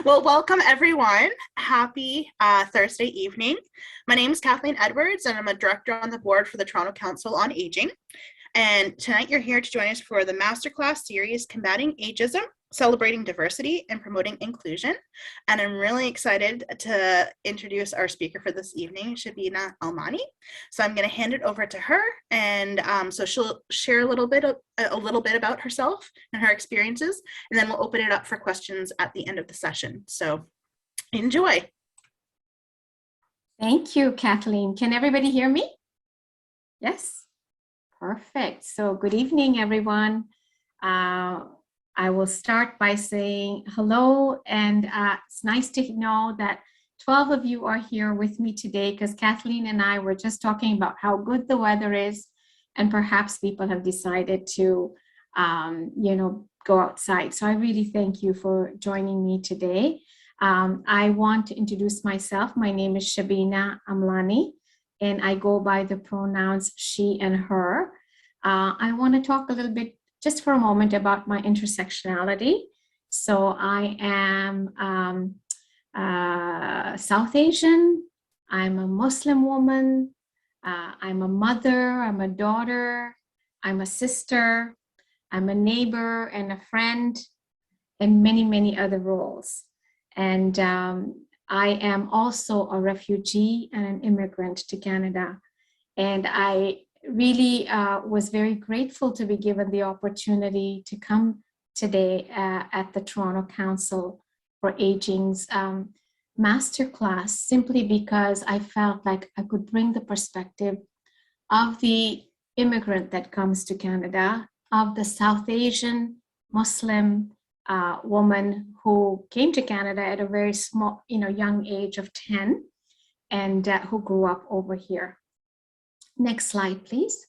Well, welcome everyone. Happy Thursday evening. My name is Kathleen Edwards, and I'm a director on the board for the Toronto Council on Aging. And tonight you're here to join us for the masterclass series, Combating Ageism, Celebrating Diversity and Promoting Inclusion. And I'm really excited to introduce our speaker for this evening, Shebina Almani. So I'm going to hand it over to her, and so she'll share a little bit about herself and her experiences, and then we'll open it up for questions at the end of the session. So enjoy. Thank you, Kathleen. Can everybody hear me? Yes. Perfect. So good evening, everyone. I will start by saying hello, and it's nice to know that 12 of you are here with me today, because Kathleen and I were just talking about how good the weather is, and perhaps people have decided to, go outside. So I really thank you for joining me today. I want to introduce myself. My name is Shebina Amlani, and I go by the pronouns she and her. I want to talk a little bit, just for a moment, about my intersectionality. So I am South Asian, I'm a Muslim woman, I'm a mother, I'm a daughter, I'm a sister, I'm a neighbor and a friend, and many, many other roles. And I am also a refugee and an immigrant to Canada. And I really was very grateful to be given the opportunity to come today at the Toronto Council for Aging's masterclass, simply because I felt like I could bring the perspective of the immigrant that comes to Canada, of the South Asian Muslim woman who came to Canada at a very small, young age of 10, and who grew up over here. Next slide, please.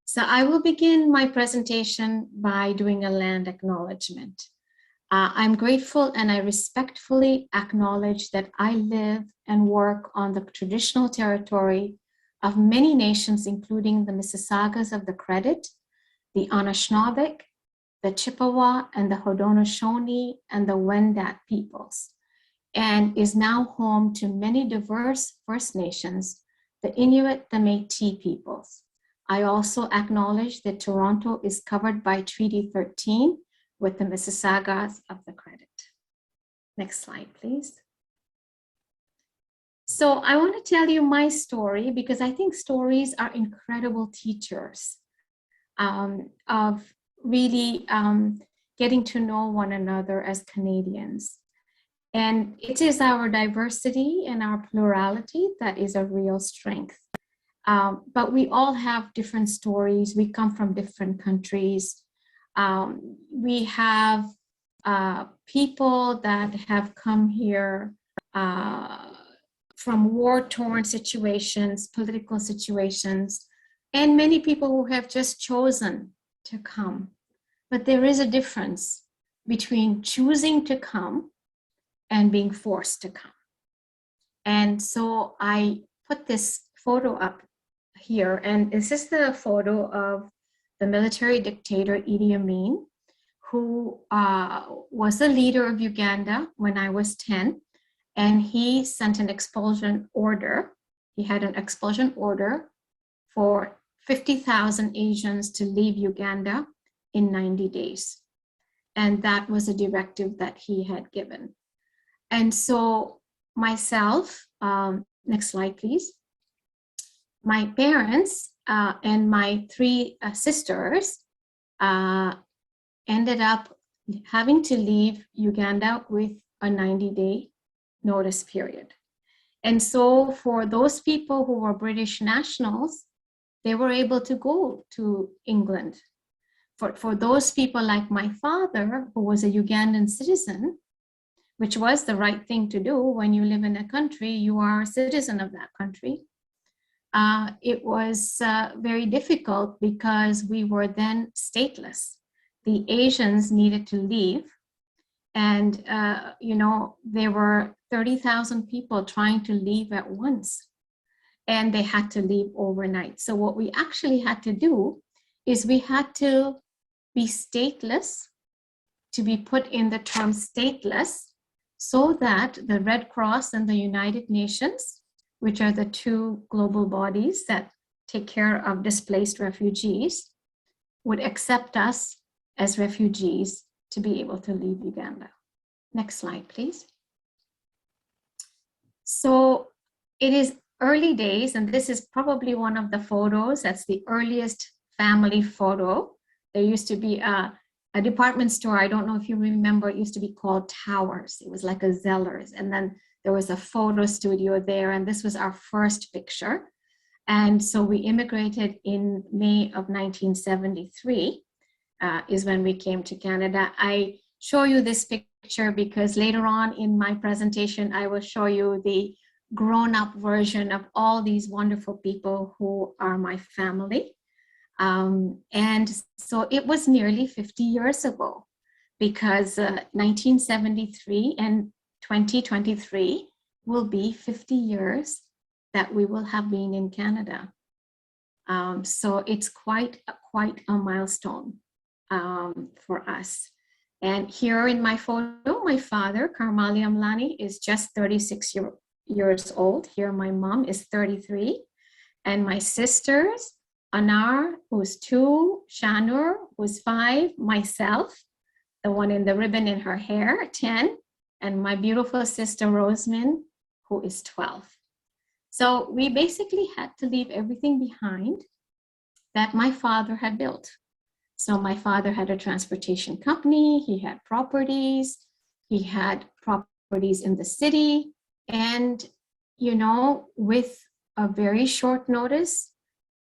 So I will begin my presentation by doing a land acknowledgement. I'm grateful and I respectfully acknowledge that I live and work on the traditional territory of many nations, including the Mississaugas of the Credit, the Anishinaabe, the Chippewa, and the Haudenosaunee, and the Wendat peoples, and is now home to many diverse First Nations, the Inuit, the Métis peoples. I also acknowledge that Toronto is covered by Treaty 13 with the Mississaugas of the Credit. Next slide, please. So I want to tell you my story, because I think stories are incredible teachers of really getting to know one another as Canadians. And it is our diversity and our plurality that is a real strength. But we all have different stories. We come from different countries. We have people that have come here from war-torn situations, political situations, and many people who have just chosen to come. But there is a difference between choosing to come and being forced to come. And so I put this photo up here, and this is the photo of the military dictator Idi Amin, who was the leader of Uganda when I was 10, and he sent an expulsion order. He had an expulsion order for 50,000 Asians to leave Uganda in 90 days. And that was a directive that he had given. And so myself, next slide, please. My parents and my three sisters ended up having to leave Uganda with a 90-day notice period. And so for those people who were British nationals, they were able to go to England. For those people like my father, who was a Ugandan citizen, which was the right thing to do. When you live in a country, you are a citizen of that country. It was very difficult because we were then stateless. The Asians needed to leave, and there were 30,000 people trying to leave at once, and they had to leave overnight. So what we actually had to do is we had to be stateless to be put in the term stateless so that the Red Cross and the United Nations, which are the two global bodies that take care of displaced refugees, would accept us as refugees to be able to leave Uganda. Next slide, please. So it is early days, and this is probably one of the photos. That's the earliest family photo. There used to be a department store. I don't know if you remember, it used to be called Towers. It was like a Zellers. And then there was a photo studio there, and this was our first picture. And so we immigrated in May of 1973 is when we came to Canada. I show you this picture because later on in my presentation, I will show you the grown-up version of all these wonderful people who are my family. And so it was nearly 50 years ago, because 1973 and 2023 will be 50 years that we will have been in Canada. So it's quite a milestone for us. And here in my photo, my father, Karmali Amlani, is just 36 years old. Here my mom is 33. And my sisters, Anar, who's 2, Shanur, who's 5, myself, the one in the ribbon in her hair, 10, and my beautiful sister, Roseman, who is 12. So we basically had to leave everything behind that my father had built. So my father had a transportation company, he had properties in the city, and, you know, with a very short notice,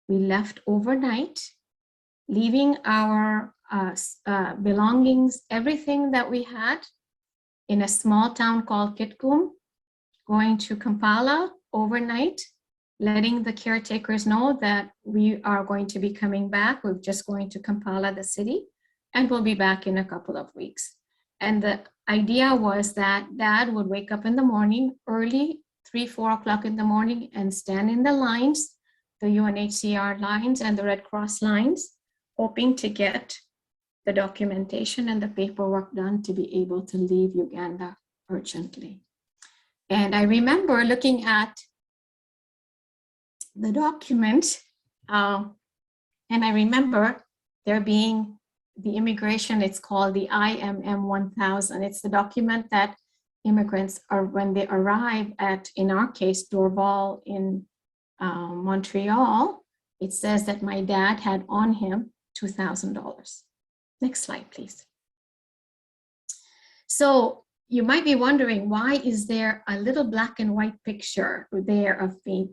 we left overnight, leaving our belongings, everything that we had, in a small town called Kitgum, going to Kampala overnight, letting the caretakers know that we are going to be coming back. We're just going to Kampala, the city, and we'll be back in a couple of weeks. And the idea was that Dad would wake up in the morning, early, 3, 4 o'clock in the morning, and stand in the lines, the UNHCR lines and the Red Cross lines, hoping to get the documentation and the paperwork done to be able to leave Uganda urgently. And I remember looking at the document, and I remember there being the immigration, it's called the IMM 1000. It's the document that immigrants are, when they arrive at, in our case, Dorval in Montreal, it says that my dad had on him $2,000. Next slide, please. So you might be wondering, why is there a little black and white picture there of me?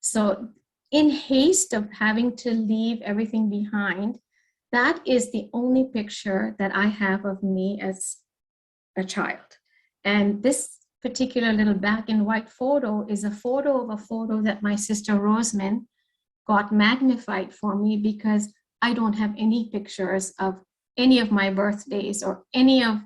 So in haste of having to leave everything behind, that is the only picture that I have of me as a child. And this particular little black and white photo is a photo of a photo that my sister Roseman got magnified for me, because I don't have any pictures of any of my birthdays or any of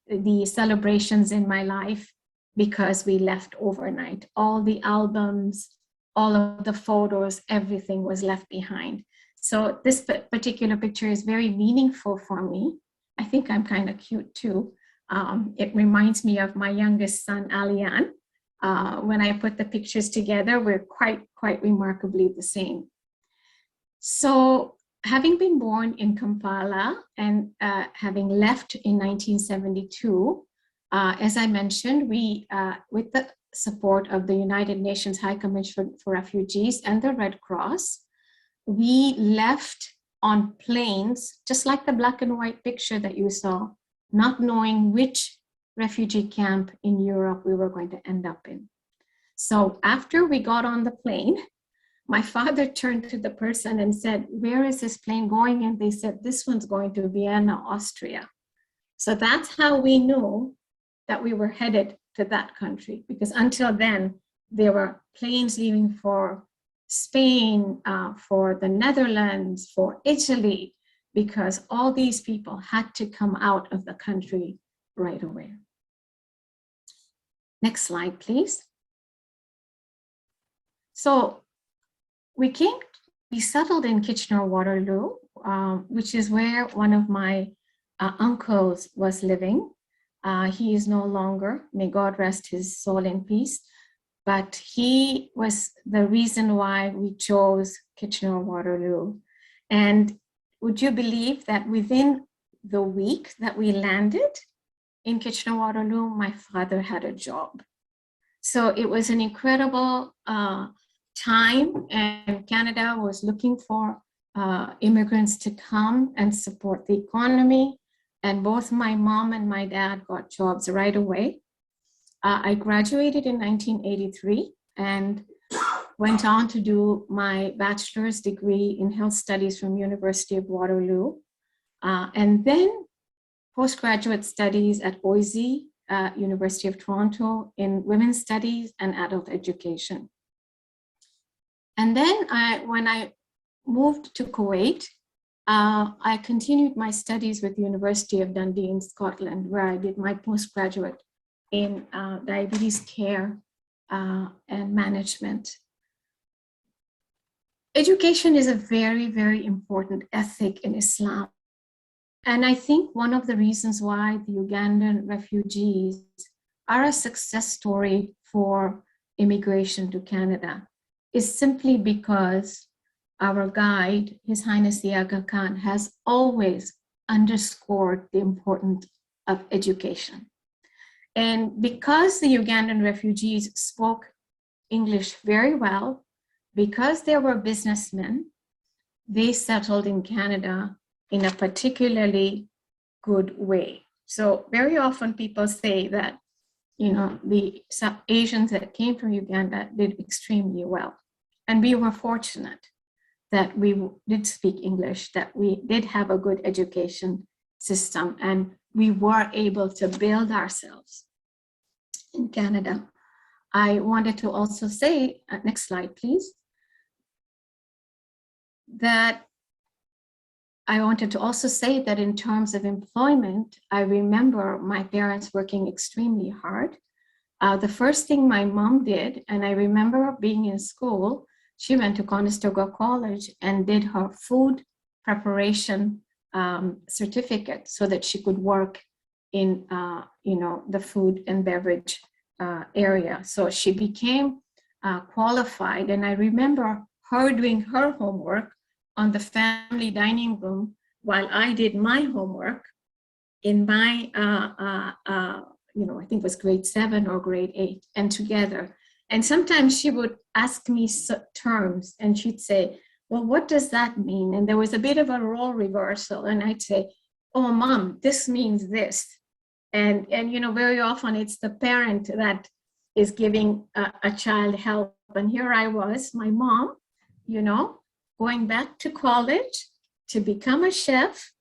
the celebrations in my life, because we left overnight. All the albums, all of the photos, everything was left behind. So this particular picture is very meaningful for me. I think I'm kind of cute too. It reminds me of my youngest son, Alian. When I put the pictures together, we're quite remarkably the same. So having been born in Kampala and having left in 1972, as I mentioned, we, with the support of the United Nations High Commission for Refugees and the Red Cross, we left on planes, just like the black and white picture that you saw, not knowing which refugee camp in Europe we were going to end up in. So after we got on the plane, my father turned to the person and said, "Where is this plane going?" And they said, "This one's going to Vienna, Austria." So that's how we knew that we were headed to that country, because until then, there were planes leaving for Spain, for the Netherlands, for Italy, because all these people had to come out of the country right away. Next slide, please. So we settled in Kitchener-Waterloo, which is where one of my uncles was living. He is no longer, may God rest his soul in peace, but he was the reason why we chose Kitchener-Waterloo. And would you believe that within the week that we landed in Kitchener-Waterloo, my father had a job. So it was an incredible time, and Canada was looking for immigrants to come and support the economy. And both my mom and my dad got jobs right away. I graduated in 1983 and went on to do my bachelor's degree in health studies from University of Waterloo. And then postgraduate studies at OISE, University of Toronto, in women's studies and adult education. And then when I moved to Kuwait, I continued my studies with the University of Dundee in Scotland, where I did my postgraduate in diabetes care and management. Education is a very, very important ethic in Islam. And I think one of the reasons why the Ugandan refugees are a success story for immigration to Canada is simply because our guide, His Highness the Aga Khan, has always underscored the importance of education. And because the Ugandan refugees spoke English very well, because they were businessmen, they settled in Canada in a particularly good way. So very often people say that, the Asians that came from Uganda did extremely well. And we were fortunate that we did speak English, that we did have a good education system, and we were able to build ourselves in Canada. I wanted to also say, next slide, please, that I wanted to also say that in terms of employment, I remember my parents working extremely hard. The first thing my mom did, and I remember being in school, she went to Conestoga College and did her food preparation certificate so that she could work in the food and beverage area. So she became qualified, and I remember her doing her homework on the family dining room while I did my homework in my, I think it was grade 7 or grade 8, and together. And sometimes she would ask me terms and she'd say, well, what does that mean? And there was a bit of a role reversal. And I'd say, oh, Mom, this means this. And very often it's the parent that is giving a child help. And here I was, my mom, going back to college to become a chef.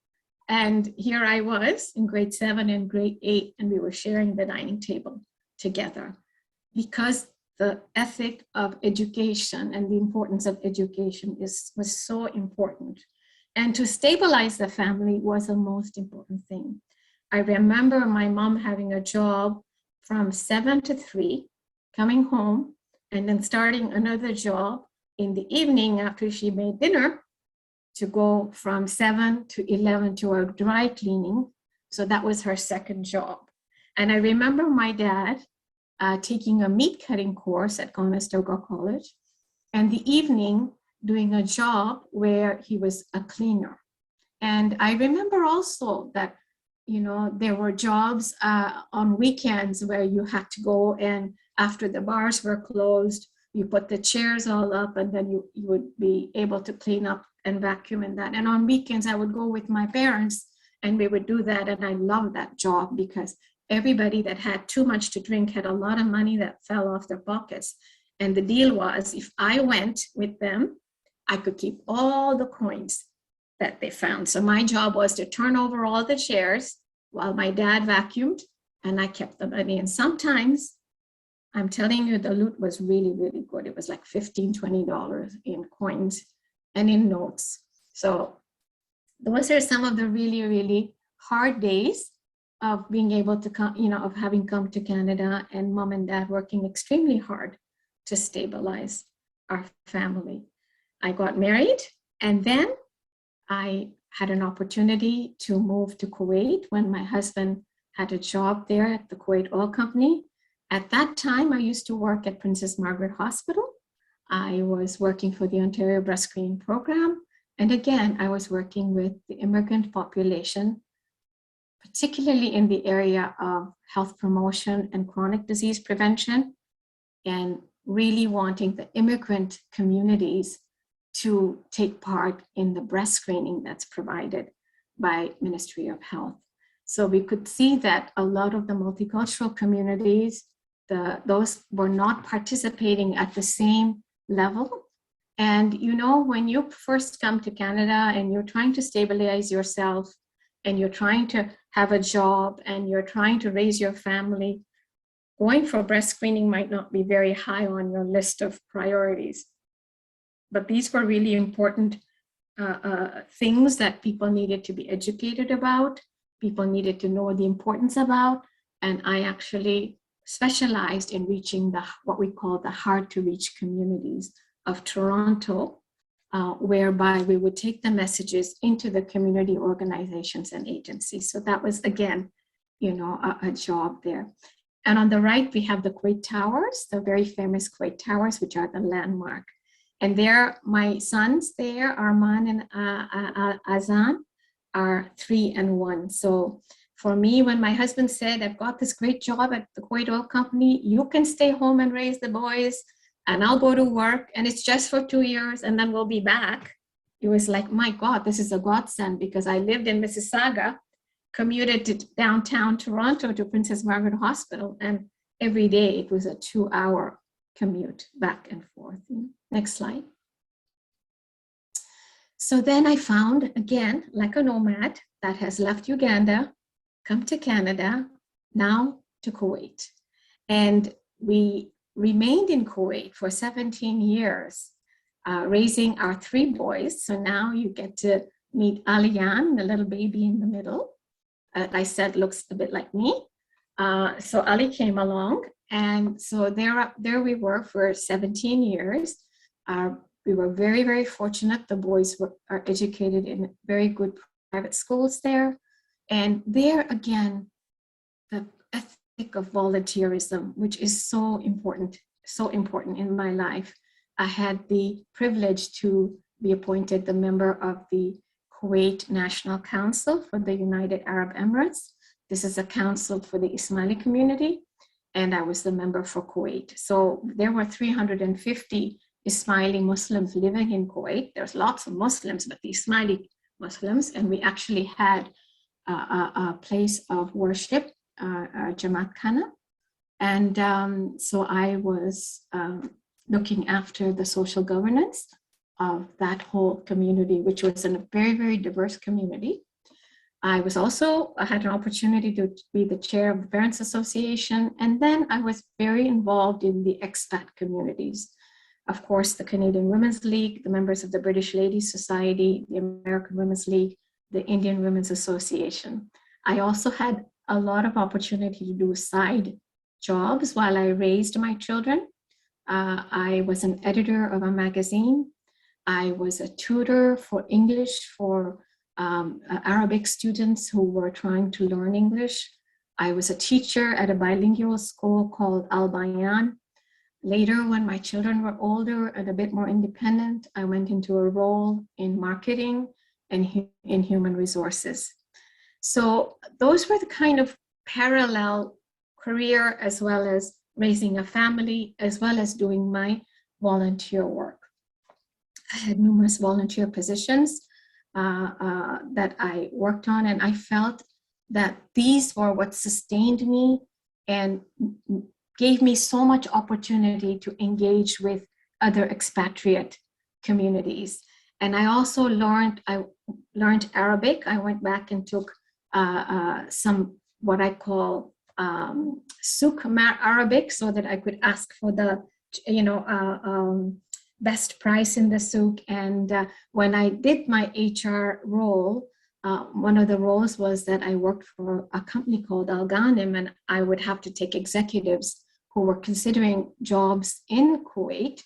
And here I was in grade 7 and grade 8, and we were sharing the dining table together because the ethic of education and the importance of education was so important. And to stabilize the family was the most important thing. I remember my mom having a job from 7 to 3, coming home, and then starting another job in the evening after she made dinner to go from 7 to 11 to her dry cleaning. So that was her second job. And I remember my dad taking a meat cutting course at Conestoga College, and the evening doing a job where he was a cleaner. And I remember also that, there were jobs on weekends where you had to go, and after the bars were closed, you put the chairs all up, and then you would be able to clean up and vacuum and that. And on weekends, I would go with my parents and we would do that. And I loved that job because everybody that had too much to drink had a lot of money that fell off their pockets. And the deal was, if I went with them, I could keep all the coins that they found. So my job was to turn over all the chairs while my dad vacuumed, and I kept the money. And sometimes, I'm telling you, the loot was really, really good. It was like $15, $20 in coins and in notes. So those are some of the really, really hard days of being able to come, of having come to Canada, and mom and dad working extremely hard to stabilize our family. I got married, and then I had an opportunity to move to Kuwait when my husband had a job there at the Kuwait Oil Company. At that time, I used to work at Princess Margaret Hospital. I was working for the Ontario Breast Screening Program. And again, I was working with the immigrant population, particularly in the area of health promotion and chronic disease prevention, and really wanting the immigrant communities to take part in the breast screening that's provided by Ministry of Health. So we could see that a lot of the multicultural communities, those were not participating at the same level. And you know, when you first come to Canada and you're trying to stabilize yourself and you're trying to have a job and you're trying to raise your family, going for breast screening might not be very high on your list of priorities. But these were really important things that people needed to be educated about, people needed to know the importance about, and I actually specialized in reaching what we call the hard to reach communities of Toronto, whereby we would take the messages into the community organizations and agencies. So that was, again, you know, a job there. And on the right, we have the Kuwait Towers, the very famous Kuwait Towers, which are the landmark. And there, my sons there, Arman and Azan, are 3 and 1. So for me, when my husband said, I've got this great job at the Kuwait Oil Company, you can stay home and raise the boys, and I'll go to work, and it's just for 2 years, and then we'll be back. It was like, my God, this is a godsend, because I lived in Mississauga, commuted to downtown Toronto to Princess Margaret Hospital, and every day it was a 2-hour commute back and forth. Next slide. So then I found, again, like a nomad that has left Uganda, come to Canada, now to Kuwait. And we remained in Kuwait for 17 years, raising our 3 boys. So now you get to meet Aliyan, the little baby in the middle. I said, looks a bit like me. So Ali came along, and so there we were for 17 years. We were very, very fortunate. The boys are educated in very good private schools there. And there again, the ethic of volunteerism, which is so important in my life. I had the privilege to be appointed the member of the Kuwait National Council for the United Arab Emirates. This is a council for the Ismaili community, and I was the member for Kuwait. So there were 350 Ismaili Muslims living in Kuwait. There's lots of Muslims, but the Ismaili Muslims, and we actually had a place of worship, Jamaat Khana. And so I was looking after the social governance of that whole community, which was in a very, very diverse community. I had an opportunity to be the chair of the Parents Association, and then I was very involved in the expat communities. Of course, the Canadian Women's League, the members of the British Ladies Society, the American Women's League, the Indian Women's Association. I also had a lot of opportunity to do side jobs while I raised my children. I was an editor of a magazine. I was a tutor for English for Arabic students who were trying to learn English. I was a teacher at a bilingual school called Al-Bayan. Later, when my children were older and a bit more independent, I went into a role in marketing and in human resources. So those were the kind of parallel career, as well as raising a family, as well as doing my volunteer work. I had numerous volunteer positions that I worked on, and I felt that these were what sustained me and gave me so much opportunity to engage with other expatriate communities. And I also learned Arabic. I went back and took some what I call souk Arabic, so that I could ask for the best price in the souk. And when I did my HR role, one of the roles was that I worked for a company called Al Ghanim, and I would have to take executives who were considering jobs in Kuwait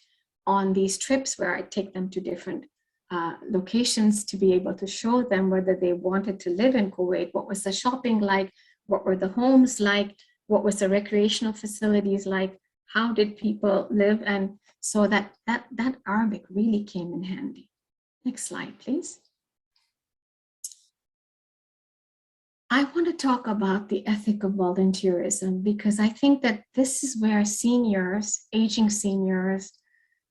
on these trips where I take them to different locations to be able to show them whether they wanted to live in Kuwait, what was the shopping like, what were the homes like, what was the recreational facilities like, how did people live, and so that Arabic really came in handy. Next slide, please. I want to talk about the ethic of volunteerism because I think that this is where seniors, aging seniors,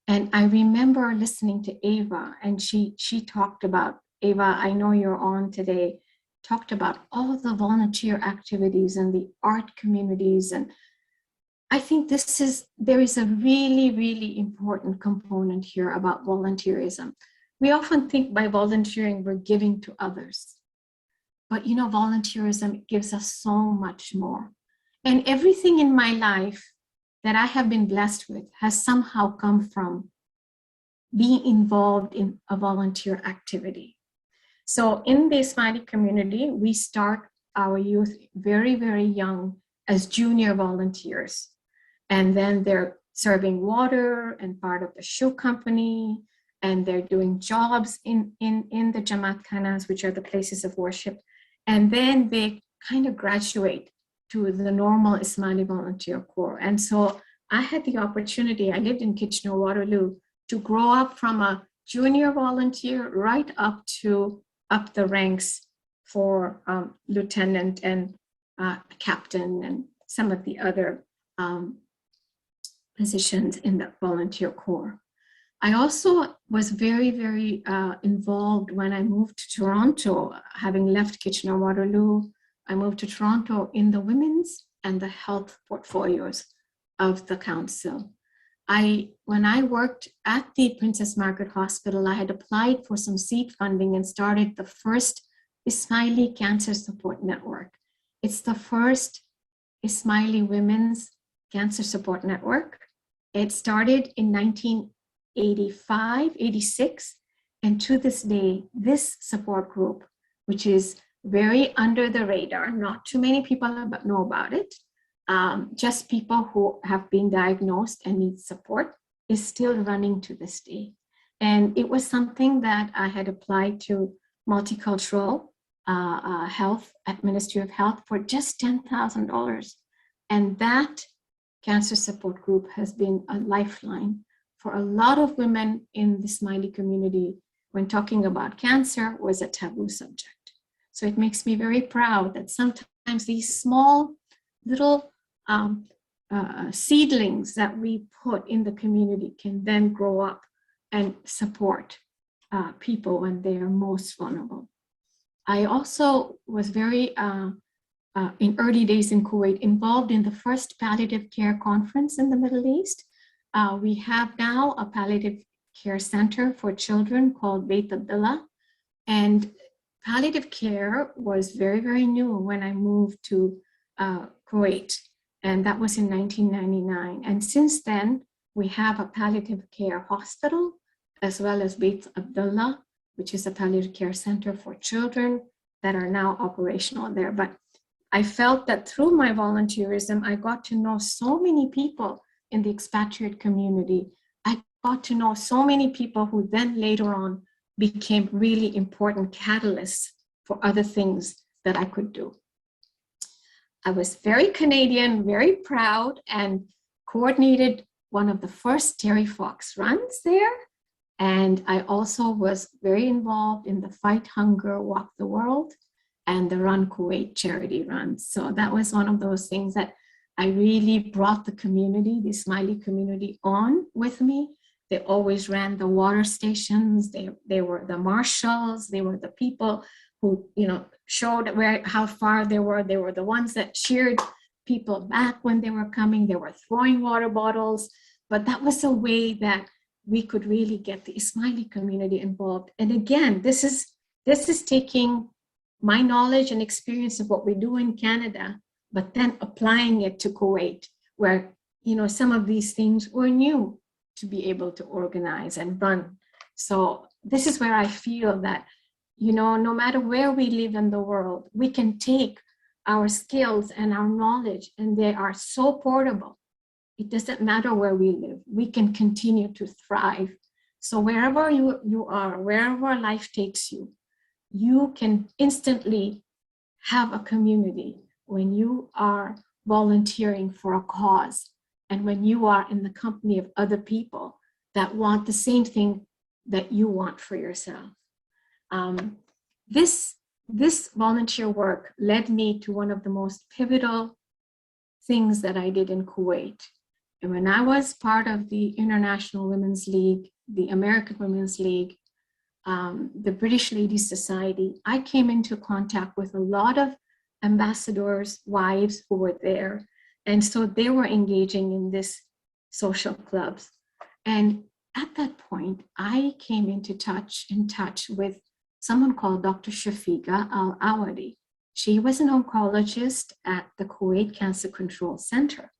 and I remember listening to Ava, and she talked about, Ava, I know you're on today, talked about all the volunteer activities and the art communities. And I think there is a really, really important component here about volunteerism. We often think by volunteering, we're giving to others. But volunteerism gives us so much more. And everything in my life that I have been blessed with has somehow come from being involved in a volunteer activity. So in the Ismaili community, we start our youth very, very young as junior volunteers. And then they're serving water and part of the shoe company, and they're doing jobs in the Jamaat Khanas, which are the places of worship. And then they kind of graduate to the normal Ismaili volunteer corps. And so I had the opportunity, I lived in Kitchener-Waterloo, to grow up from a junior volunteer right up the ranks for lieutenant and captain and some of the other positions in the volunteer corps. I also was very, very involved when I moved to Toronto. Having left Kitchener-Waterloo, I moved to Toronto in the women's and the health portfolios of the council. When I worked at the Princess Margaret Hospital, I had applied for some seed funding and started the first Ismaili Cancer Support Network. It's the first Ismaili Women's Cancer Support Network. It started in 1985, 86, and to this day, this support group, which is very under the radar, not too many people know about it, just people who have been diagnosed and need support, is still running to this day. And it was something that I had applied to multicultural health at Ministry of Health for just $10,000. And that cancer support group has been a lifeline for a lot of women in the Ismaili community when talking about cancer was a taboo subject. So it makes me very proud that sometimes these small little seedlings that we put in the community can then grow up and support people when they are most vulnerable. I also was very, in early days in Kuwait, involved in the first palliative care conference in the Middle East. We have now a palliative care center for children called Beit Abdullah. And palliative care was very, very new when I moved to Kuwait. And that was in 1999. And since then, we have a palliative care hospital, as well as Beit Abdullah, which is a palliative care center for children that are now operational there. But I felt that through my volunteerism, I got to know so many people in the expatriate community. I got to know so many people who then later on became really important catalysts for other things that I could do. I was very Canadian, very proud, and coordinated one of the first Terry Fox runs there. And I also was very involved in the Fight Hunger, Walk the World, and the Run Kuwait charity runs. So that was one of those things that I really brought the community, the Ismaili community, on with me. They always ran the water stations. They were the marshals. They were the people who, showed how far they were. They were the ones that cheered people back when they were coming. They were throwing water bottles. But that was a way that we could really get the Ismaili community involved. And again, this is taking my knowledge and experience of what we do in Canada, but then applying it to Kuwait, where some of these things were new to be able to organize and run. So this is where I feel that, no matter where we live in the world, we can take our skills and our knowledge, and they are so portable. It doesn't matter where we live. We can continue to thrive. So wherever you are, wherever life takes you, you can instantly have a community when you are volunteering for a cause and when you are in the company of other people that want the same thing that you want for yourself. This volunteer work led me to one of the most pivotal things that I did in Kuwait. And when I was part of the International Women's League, the American Women's League, the British Ladies Society, I came into contact with a lot of ambassadors' wives who were there. And so they were engaging in this social clubs. And at that point, I came in touch with someone called Dr. Shafiqa Al-Awadi. She was an oncologist at the Kuwait Cancer Control Center.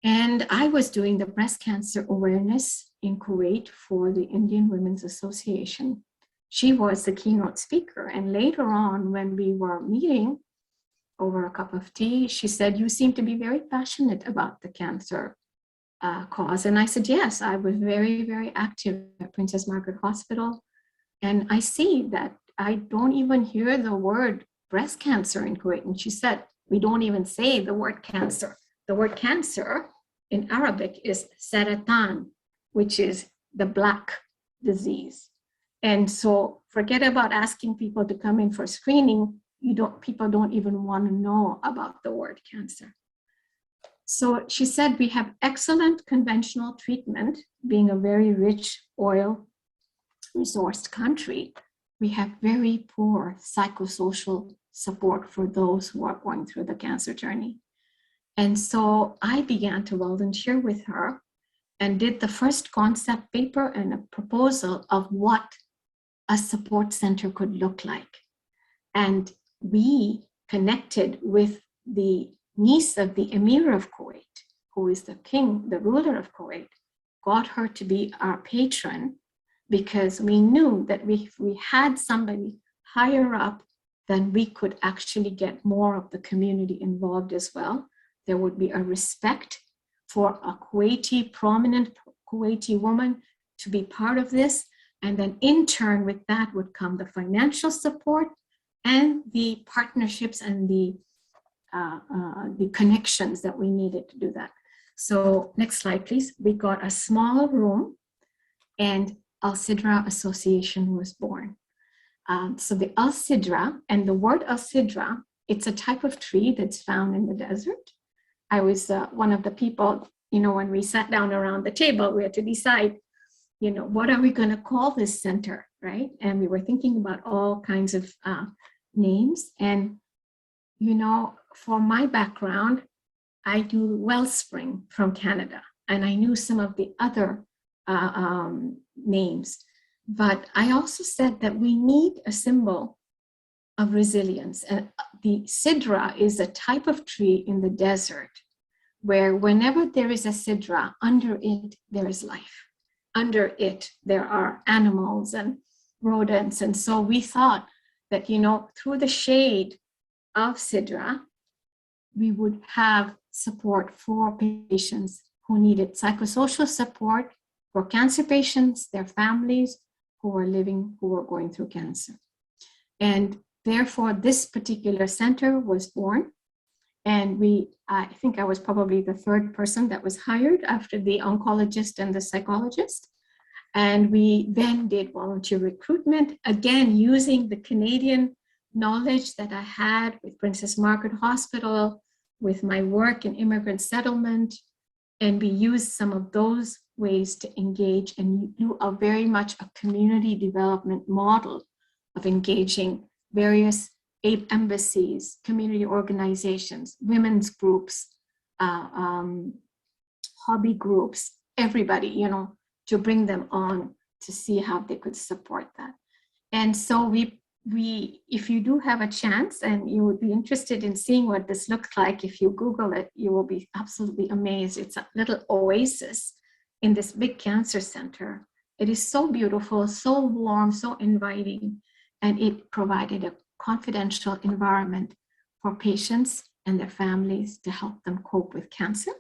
And I was doing the breast cancer awareness in Kuwait for the Indian Women's Association. She was the keynote speaker. And later on, when we were meeting over a cup of tea, she said, "You seem to be very passionate about the cancer cause." And I said, "Yes, I was very, very active at Princess Margaret Hospital. And I see that I don't even hear the word breast cancer in Kuwait." And she said, "We don't even say the word cancer. The word cancer in Arabic is saratan, which is the black disease. And so forget about asking people to come in for screening. People don't even want to know about the word cancer." So she said, "We have excellent conventional treatment, being a very rich oil resourced country. We have very poor psychosocial support for those who are going through the cancer journey." And so I began to volunteer with her and did the first concept paper and a proposal of what a support center could look like. And we connected with the niece of the Emir of Kuwait, who is the king, the ruler of Kuwait, got her to be our patron because we knew that if we had somebody higher up, then we could actually get more of the community involved as well. There would be a respect for a prominent Kuwaiti woman to be part of this. And then in turn with that would come the financial support and the partnerships and the connections that we needed to do that. So next slide, please. We got a small room and Al-Sidra Association was born. So the Al-Sidra, and the word Al-Sidra, it's a type of tree that's found in the desert. I was one of the people, when we sat down around the table, we had to decide, what are we going to call this center, right? And we were thinking about all kinds of names. And, for my background, I do Wellspring from Canada, and I knew some of the other names. But I also said that we need a symbol of resilience. And the sidra is a type of tree in the desert where whenever there is a sidra, under it, there is life. Under it, there are animals and rodents. And so we thought that, through the shade of sidra, we would have support for patients who needed psychosocial support, for cancer patients, their families who were going through cancer. And therefore, this particular center was born. And I think I was probably the third person that was hired after the oncologist and the psychologist. And we then did volunteer recruitment, again, using the Canadian knowledge that I had with Princess Margaret Hospital, with my work in immigrant settlement. And we used some of those ways to engage and do a very much a community development model of engaging various embassies, community organizations, women's groups, hobby groups, everybody, to bring them on to see how they could support that. And so we, if you do have a chance and you would be interested in seeing what this looks like, if you Google it, you will be absolutely amazed. It's a little oasis in this big cancer center. It is so beautiful, so warm, so inviting, and it provided a confidential environment for patients and their families to help them cope with cancer.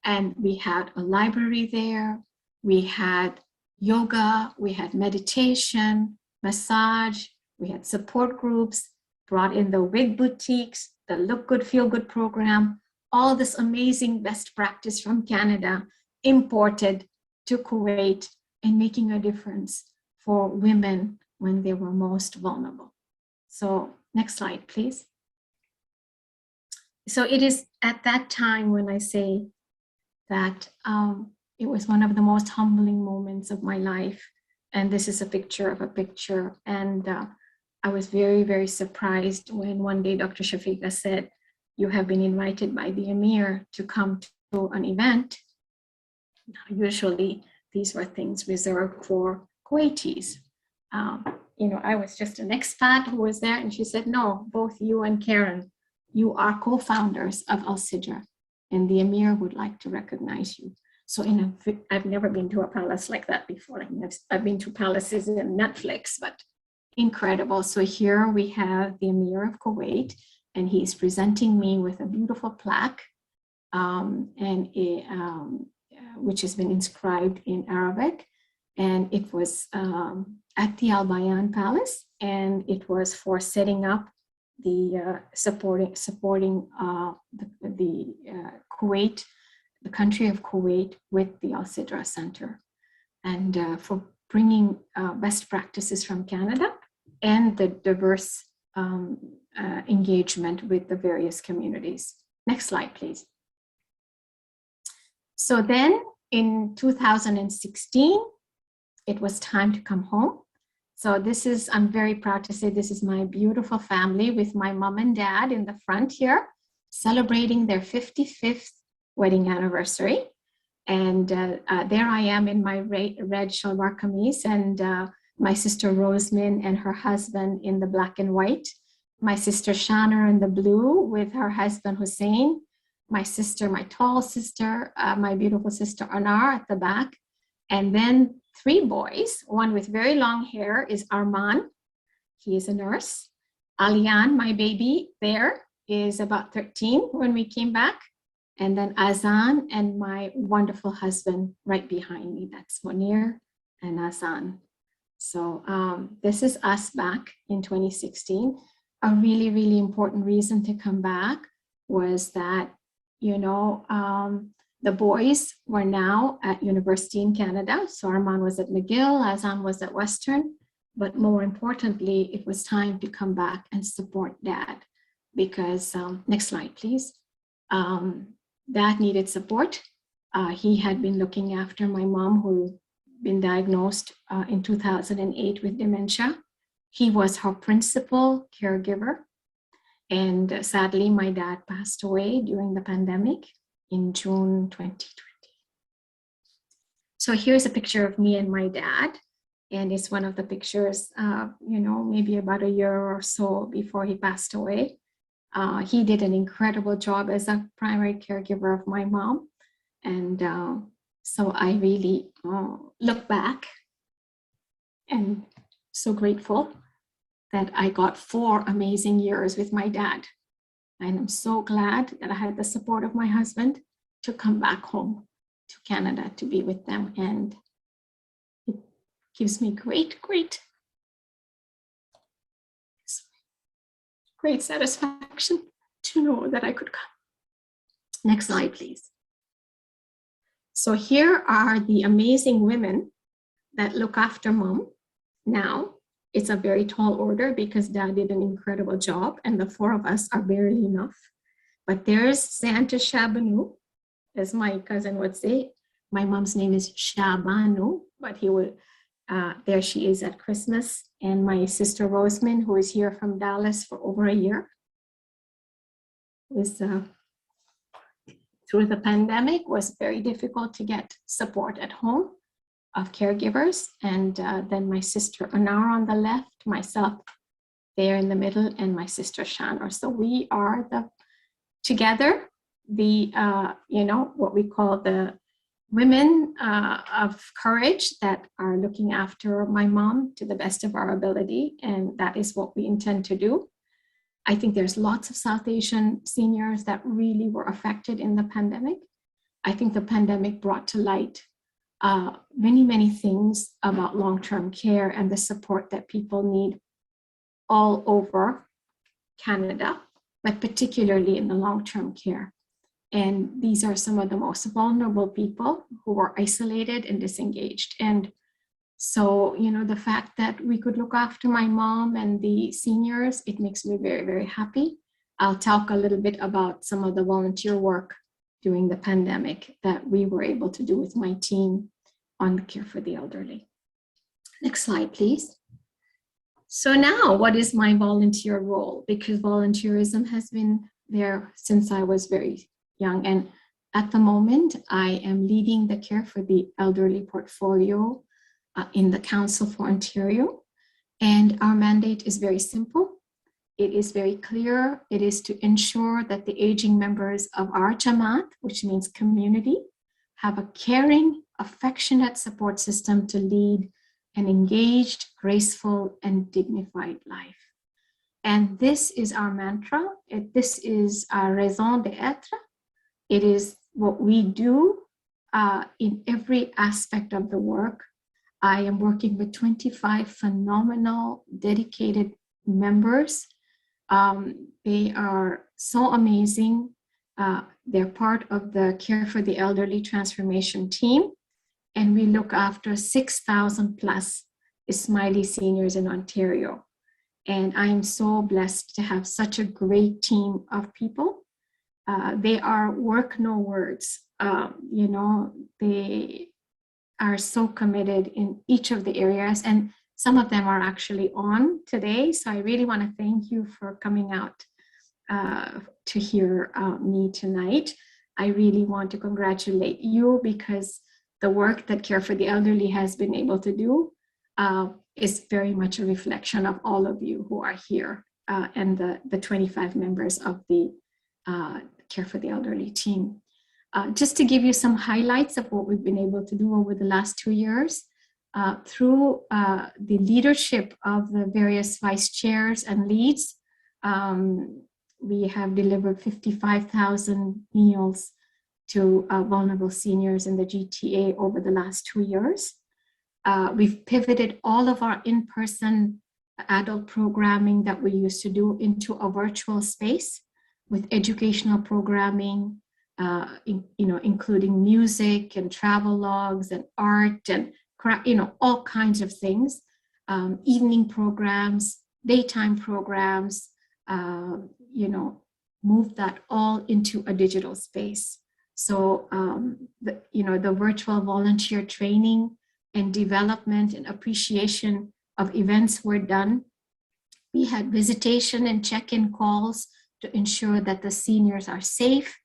And we had a library there. We had, yoga, we had meditation, massage, we had support groups, brought in the wig boutiques, the Look Good, Feel Good program, all this amazing best practice from Canada imported to Kuwait and making a difference for women when they were most vulnerable. So next slide, please. So it is at that time when I say that it was one of the most humbling moments of my life. And this is a picture of a picture. And I was very, very surprised when one day Dr. Shafiqa said, you have been invited by the Emir to come to an event. Usually these were things reserved for Kuwaitis. You know, I was just an expat who was there, and she said, no, both you and Karen, you are co-founders of Al Sidra, and the Emir would like to recognize you. So I've never been to a palace like that before. I've been to palaces in Netflix, but incredible. So here we have the Emir of Kuwait, and he's presenting me with a beautiful plaque, which has been inscribed in Arabic. And it was at the Al Bayan Palace, and it was for setting up the supporting the Kuwait, the country of Kuwait, with the Al Sidra Center, and for bringing best practices from Canada and the diverse engagement with the various communities. Next slide, please. So then in 2016, it was time to come home. So this is, I'm very proud to say, this is my beautiful family with my mom and dad in the front here, celebrating their 55th wedding anniversary. And there I am in my red shalwar kameez, and my sister Rosemin and her husband in the black and white, my sister Shana in the blue with her husband Hussein, my sister, my tall sister, my beautiful sister Anar at the back, and then 3 boys. One with very long hair is Arman. He is a nurse. Alian, my baby, there is about 13 when we came back. And then Azan and my wonderful husband right behind me. That's Munir and Azan. So this is us back in 2016. A really, really important reason to come back was that, you know, the boys were now at university in Canada. So Arman was at McGill, Azan was at Western, but more importantly, it was time to come back and support Dad, because, next slide, please. Dad needed support. He had been looking after my mom, who had been diagnosed in 2008 with dementia. He was her principal caregiver. And sadly, my dad passed away during the pandemic in June 2020. So here's a picture of me and my dad. And it's one of the pictures, you know, maybe about a year or so before he passed away. He did an incredible job as a primary caregiver of my mom. And so I really look back and so grateful that I got 4 amazing years with my dad. And I'm so glad that I had the support of my husband to come back home to Canada to be with them. And it gives me great satisfaction to know that I could come. Next slide, please. So here are the amazing women that look after Mom now. It's a very tall order because Dad did an incredible job, and the 4 of us are barely enough. But there's Santa Shabanu, as my cousin would say. My mom's name is Shabanu, but he would, there she is at Christmas. And my sister Rosemin, who is here from Dallas for over a year, was through the pandemic, was very difficult to get support at home of caregivers. And then my sister Anar on the left, myself there in the middle, and my sister Shanor. So we are together, you know, what we call the women of courage that are looking after my mom to the best of our ability. And that is what we intend to do. I think there's lots of South Asian seniors that really were affected in the pandemic. I think the pandemic brought to light many things about long-term care and the support that people need all over Canada, but particularly in the long-term care. And these are some of the most vulnerable people who are isolated and disengaged. And so, you know, the fact that we could look after my mom and the seniors, it makes me very, very happy. I'll talk a little bit about some of the volunteer work during the pandemic that we were able to do with my team on care for the elderly. Next slide, please. So now, what is my volunteer role? Because volunteerism has been there since I was very young. And at the moment, I am leading the care for the elderly portfolio in the Council for Ontario. And our mandate is very simple. It is very clear. It is to ensure that the aging members of our Jamaat, which means community, have a caring, affectionate support system to lead an engaged, graceful, and dignified life. And this is our mantra. This is our raison d'être. It is what we do in every aspect of the work. I am working with 25 phenomenal, dedicated members. They are so amazing. They're part of the Care for the Elderly Transformation team, and we look after 6,000 plus Ismaili seniors in Ontario. And I am so blessed to have such a great team of people. They are work no words. You know, they are so committed in each of the areas, and some of them are actually on today. So I really want to thank you for coming out to hear me tonight. I really want to congratulate you because the work that Care for the Elderly has been able to do is very much a reflection of all of you who are here and the 25 members of the Care for the Elderly team. Just to give you some highlights of what we've been able to do over the last 2 years, through the leadership of the various vice chairs and leads, we have delivered 55,000 meals to vulnerable seniors in the GTA over the last 2 years. We've pivoted all of our in-person adult programming that we used to do into a virtual space with educational programming, including music and travel logs and art and all kinds of things, evening programs, daytime programs, move that all into a digital space. So, the virtual volunteer training and development and appreciation of events were done. We had visitation and check-in calls to ensure that the seniors are safe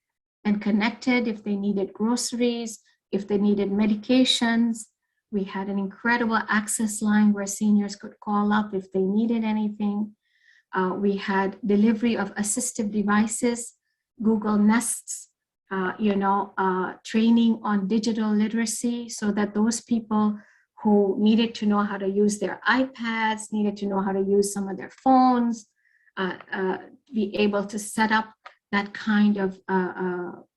and connected if they needed groceries, if they needed medications. We had an incredible access line where seniors could call up if they needed anything. We had delivery of assistive devices, Google Nests, training on digital literacy so that those people who needed to know how to use their iPads, needed to know how to use some of their phones, be able to set up that kind of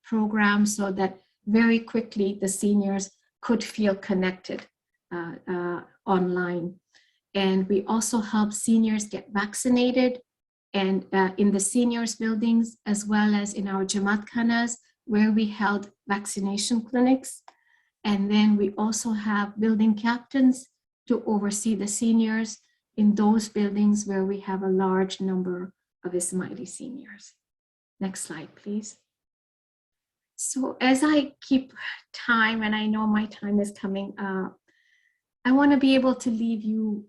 program so that very quickly the seniors could feel connected online. And we also help seniors get vaccinated, and in the seniors buildings, as well as in our Jamaat Khanas, where we held vaccination clinics. And then we also have building captains to oversee the seniors in those buildings where we have a large number of Ismaili seniors. Next slide, please. So as I keep time, and I know my time is coming, I want to be able to leave you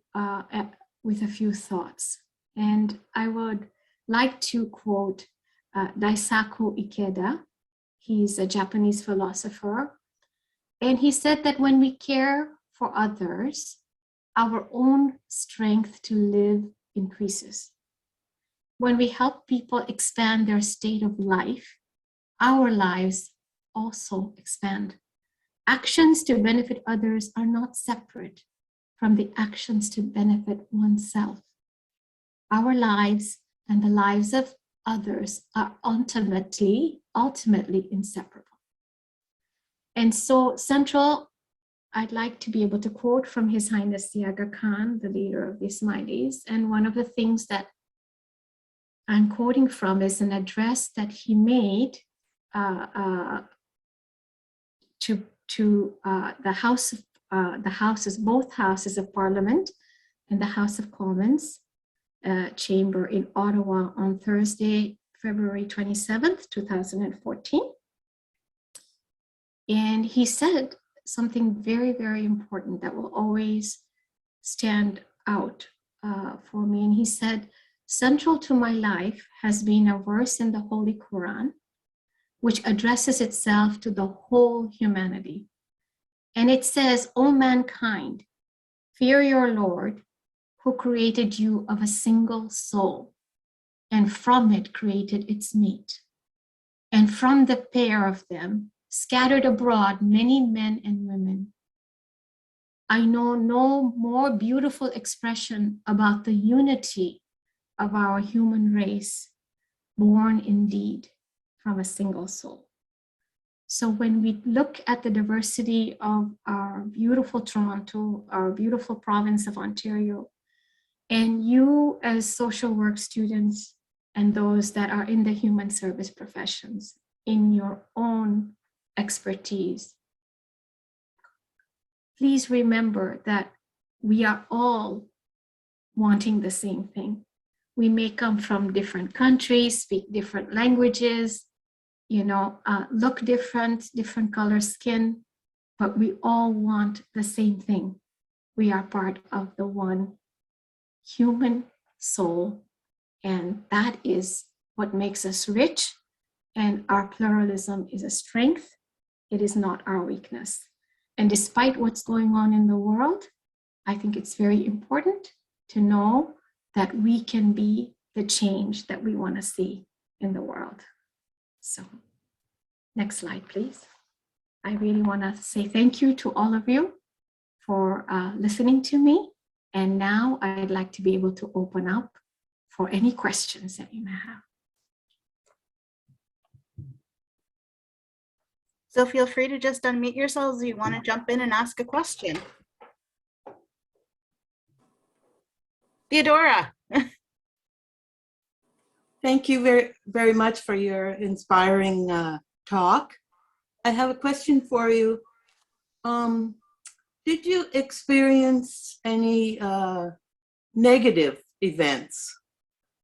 with a few thoughts. And I would like to quote Daisaku Ikeda. He's a Japanese philosopher. And he said that when we care for others, our own strength to live increases. When we help people expand their state of life, our lives also expand. Actions to benefit others are not separate from the actions to benefit oneself. Our lives and the lives of others are ultimately inseparable. And so central I'd like to be able to quote from His Highness the Aga Khan, the leader of the Ismailis. And one of the things that I'm quoting from is an address that he made to the houses, both houses of Parliament and the House of Commons chamber in Ottawa on Thursday, February 27th, 2014. And he said something very, very important that will always stand out for me. And he said, central to my life has been a verse in the Holy Quran, which addresses itself to the whole humanity. And it says, O mankind, fear your Lord, who created you of a single soul, and from it created its mate. And from the pair of them scattered abroad many men and women. I know no more beautiful expression about the unity of our human race, born indeed from a single soul. So when we look at the diversity of our beautiful Toronto, our beautiful province of Ontario, and you as social work students and those that are in the human service professions, in your own expertise, please remember that we are all wanting the same thing. We may come from different countries, speak different languages, look different color skin, but we all want the same thing. We are part of the one human soul, and that is what makes us rich, and our pluralism is a strength. It is not our weakness. And despite what's going on in the world, I think it's very important to know that we can be the change that we want to see in the world. So, next slide, please. I really want to say thank you to all of you for listening to me. And now I'd like to be able to open up for any questions that you may have. So feel free to just unmute yourselves if you want to jump in and ask a question. Theodora. Thank you very, very much for your inspiring talk. I have a question for you. Did you experience any negative events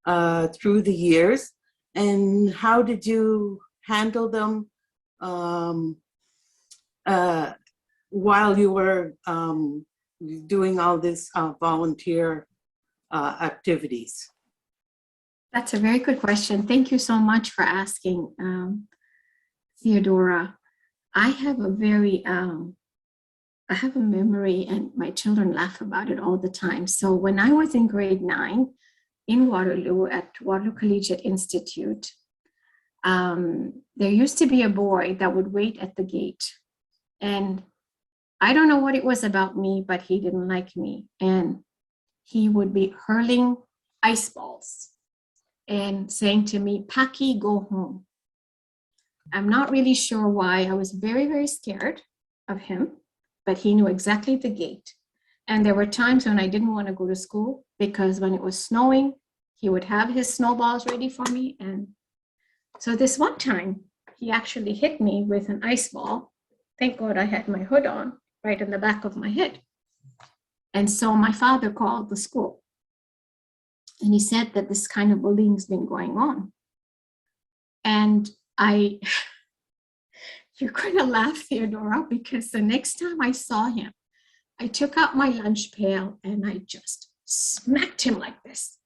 through the years, and how did you handle them while you were doing all this volunteer activities? That's a very good question. Thank you so much for asking, Theodora. I have a very, I have a memory, and my children laugh about it all the time. So when I was in grade 9 in Waterloo at Waterloo Collegiate Institute, there used to be a boy that would wait at the gate. And I don't know what it was about me, but he didn't like me. And he would be hurling ice balls and saying to me, Paki, go home. I'm not really sure why. I was very, very scared of him, but he knew exactly the gate. And there were times when I didn't want to go to school because when it was snowing, he would have his snowballs ready for me. And so this one time, he actually hit me with an ice ball. Thank God I had my hood on right in the back of my head. And so my father called the school. And he said that this kind of bullying's been going on. And you're going to laugh, Theodora, because the next time I saw him, I took out my lunch pail and I just smacked him like this.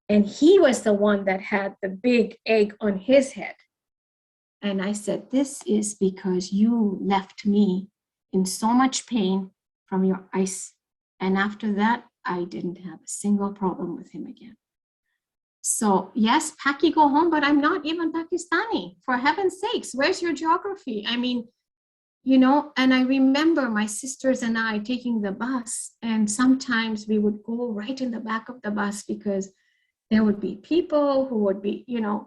And he was the one that had the big egg on his head. And I said, this is because you left me in so much pain from your ice. And after that, I didn't have a single problem with him again. So yes, Paki, go home, but I'm not even Pakistani. For heaven's sakes, where's your geography? I mean, and I remember my sisters and I taking the bus, and sometimes we would go right in the back of the bus because there would be people who would be,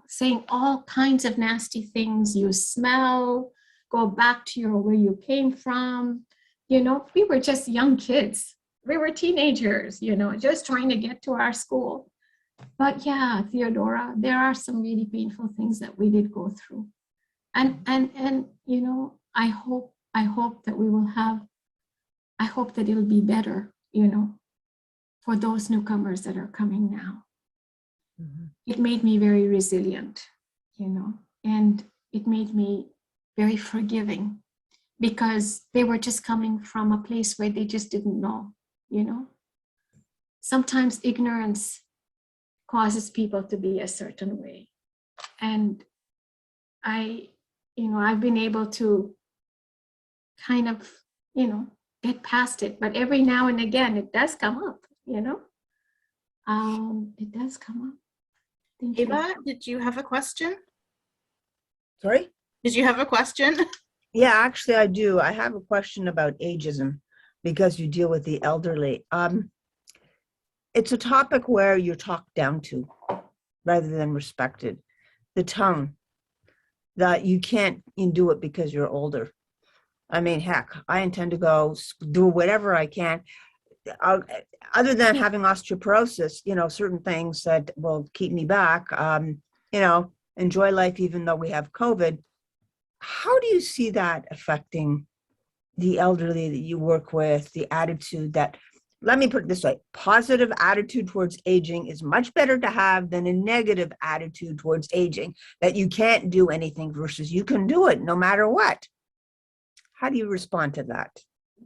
saying all kinds of nasty things. You smell, go back to where you came from. we were just young kids. We were teenagers, just trying to get to our school. But yeah, Theodora, there are some really painful things that we did go through. And I hope that we will have, I hope that it'll be better, for those newcomers that are coming now. Mhm. It made me very resilient, and it made me very forgiving because they were just coming from a place where they just didn't know, Sometimes ignorance causes people to be a certain way. And I've been able to kind of, get past it, but every now and again it does come up, it does come up. Thank you. Ava, did you have a question? Sorry? Did you have a question? Yeah, actually I do. I have a question about ageism because you deal with the elderly. It's a topic where you're talked down to rather than respected. The tone that you can't do it because you're older. I mean, heck, I intend to go do whatever I can. Other than having osteoporosis, certain things that will keep me back, enjoy life even though we have COVID. How do you see that affecting the elderly that you work with, the attitude that, let me put it this way, positive attitude towards aging is much better to have than a negative attitude towards aging, that you can't do anything versus you can do it no matter what. How do you respond to that?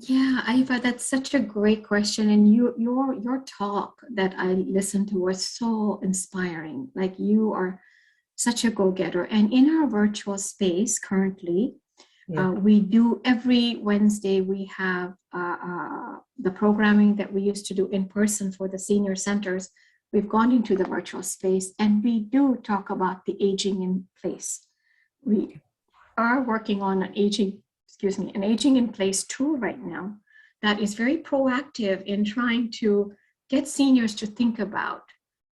Yeah, Iva, that's such a great question. And your talk that I listened to was so inspiring. Like, you are such a go-getter. And in our virtual space currently, Yeah. we do every Wednesday, we have the programming that we used to do in person for the senior centers. We've gone into the virtual space and we do talk about the aging in place. We are working on an aging in place tool right now that is very proactive in trying to get seniors to think about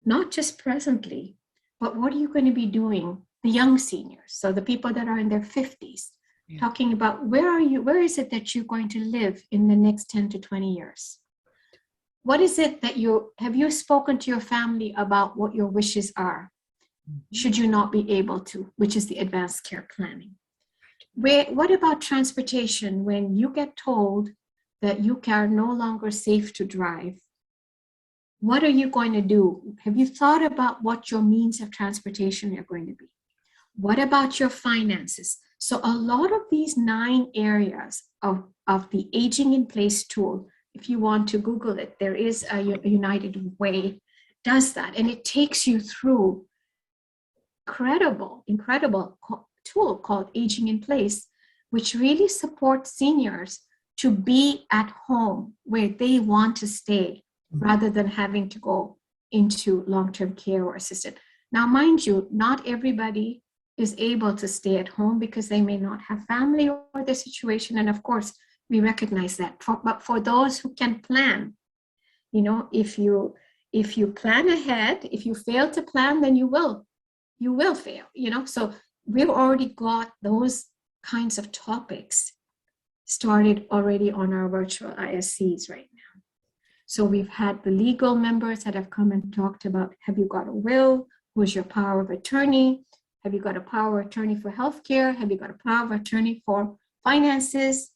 not just presently, but what are you going to be doing, the young seniors, so the people that are in their 50s, talking about where is it that you're going to live in the next 10 to 20 years? What is it that have you spoken to your family about what your wishes are? Should you not be able to, which is the advanced care planning. What about transportation when you get told that you are no longer safe to drive? What are you going to do? Have you thought about what your means of transportation are going to be? What about your finances? So a lot of these 9 areas of the Aging in Place tool, if you want to Google it, there is a United Way does that. And it takes you through incredible tool called Aging in Place, which really supports seniors to be at home where they want to stay rather than having to go into long-term care or assisted. Now, mind you, not everybody is able to stay at home because they may not have family or their situation. And of course, we recognize that. But for those who can plan, if you plan ahead, if you fail to plan, then you will fail, So we've already got those kinds of topics started already on our virtual ISCs right now. So we've had the legal members that have come and talked about, have you got a will? Who's your power of attorney? Have you got a power of attorney for healthcare? Have you got a power of attorney for finances?